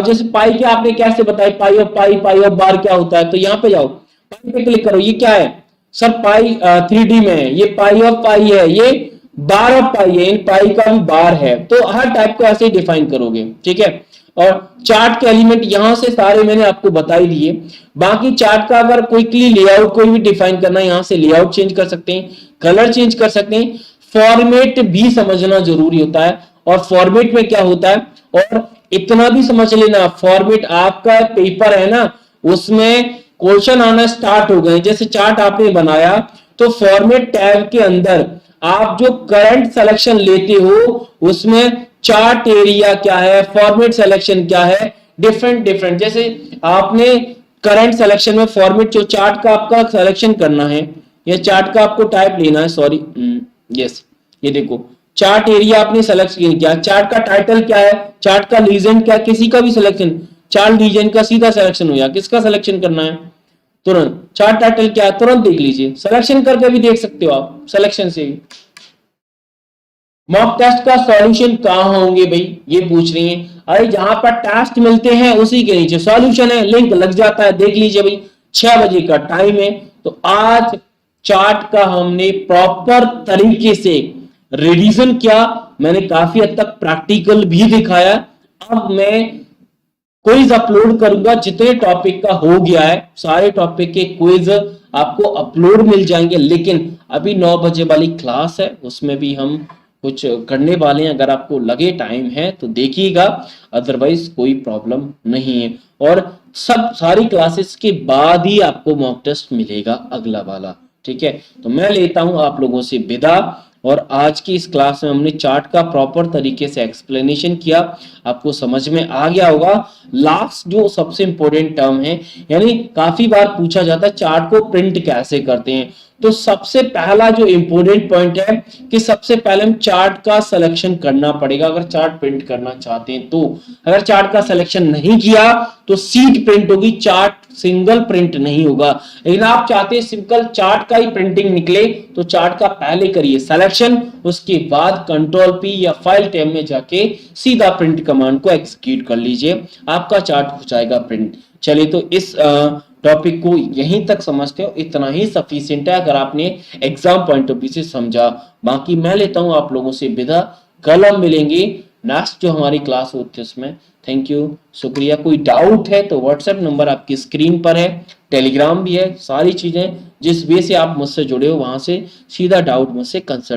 जैसे पाई के आपने कैसे बताया, पाई ऑफ पाई, पाई ऑफ बार क्या होता है, तो यहाँ पे जाओ, पाई पे क्लिक करो, ये क्या है सर, पाई 3D में है, ये पाई ऑफ पाई है, ये बार ऑफ पाई है, इन पाई का भी बार है, तो हर टाइप को ऐसे ही डिफाइन करोगे, ठीक है। और चार्ट के एलिमेंट यहां से सारे मैंने आपको बता ही दिए। बाकी चार्ट का अगर क्विकली लेआउट कोई भी डिफाइन करना है, यहां से लेआउट चेंज कर सकते हैं, कलर चेंज कर सकते हैं, फॉर्मेट भी समझना जरूरी होता है, और फॉर्मेट में क्या होता है, और इतना भी समझ लेना, फॉर्मेट आपका पेपर है ना, उसमें क्वेश्चन आना स्टार्ट हो गए, जैसे चार्ट आपने बनाया तो फॉर्मेट टैब के अंदर आप जो करंट सिलेक्शन लेते हो उसमें चार्ट एरिया क्या है, फॉर्मेट सिलेक्शन क्या है, डिफरेंट डिफरेंट, जैसे आपने करंट सिलेक्शन में फॉर्मेट जो चार्ट का आपका सिलेक्शन करना है, या चार्ट का आपको टाइप लेना है, सॉरी, यस, ये देखो चार्ट एरिया आपने सिलेक्शन किया, चार्ट का टाइटल क्या है, चार्ट का लीजेंड क्या, किसी का भी सिलेक्शन, चार्ट लीजेंड का सीधा सिलेक्शन हो गया, किसका सिलेक्शन करना है तुरंत, चार्ट टाइटल क्या है तुरंत देख लीजिए, सिलेक्शन करके भी देख सकते हो आप सिलेक्शन से भी। मॉक टेस्ट का सॉल्यूशन कहां होंगे भाई, ये पूछ रही हैं। अरे जहां पर टेस्ट मिलते हैं उसी के नीचे सॉल्यूशन है, लिंक लग जाता है, देख लीजिए भाई 6 बजे का टाइम है। तो आज चार्ट का हमने प्रॉपर तरीके से रिवीजन किया, मैंने काफी हद तक प्रैक्टिकल भी दिखाया। अब मैं क्विज अपलोड करूंगा, जितने टॉपिक का हो गया है सारे टॉपिक के क्विज आपको अपलोड मिल जाएंगे, लेकिन अभी 9 बजे वाली क्लास है उसमें भी हम कुछ करने वाले हैं, अगर आपको लगे टाइम है तो देखिएगा, अदरवाइज कोई प्रॉब्लम नहीं है। और सब सारी क्लासेस के बाद ही आपको मॉक टेस्ट मिलेगा अगला वाला, ठीक है। तो मैं लेता हूं आप लोगों से विदा, और आज की इस क्लास में हमने चार्ट का प्रॉपर तरीके से एक्सप्लेनेशन किया, आपको समझ में आ गया होगा। लास्ट जो सबसे इंपॉर्टेंट टर्म है, यानी काफी बार पूछा जाता है चार्ट को प्रिंट कैसे करते हैं, तो सबसे पहला जो इंपॉर्टेंट पॉइंट है कि सबसे पहले हम चार्ट का सिलेक्शन करना पड़ेगा अगर चार्ट प्रिंट करना चाहते हैं तो। अगर चार्ट का सिलेक्शन नहीं किया तो सीट प्रिंट होगी, चार्ट सिंगल प्रिंट नहीं होगा। लेकिन आप चाहते हैं सिंगल चार्ट का ही प्रिंटिंग निकले तो चार्ट का पहले करिए सिलेक्शन, उसके बाद कंट्रोल पी या फाइल टैब में जाके सीधा प्रिंट कमांड को एग्जीक्यूट कर लीजिए, आपका चार्ट हो जाएगा प्रिंट। चलिए तो इस टॉपिक को यहीं तक समझते हो, इतना ही सफिशिएंट है अगर आपने एग्जाम पॉइंट ऑफ व्यू से समझा। बाकी मैं लेता हूं आप लोगों से विदा, कल हम मिलेंगे नेक्स्ट जो हमारी क्लास होती है उसमें। थैंक यू, शुक्रिया। कोई डाउट है तो व्हाट्सएप नंबर आपकी स्क्रीन पर है, टेलीग्राम भी है, सारी चीजें जिस वे से आप मुझसे जुड़े हो वहां से सीधा डाउट मुझसे कंसल्ट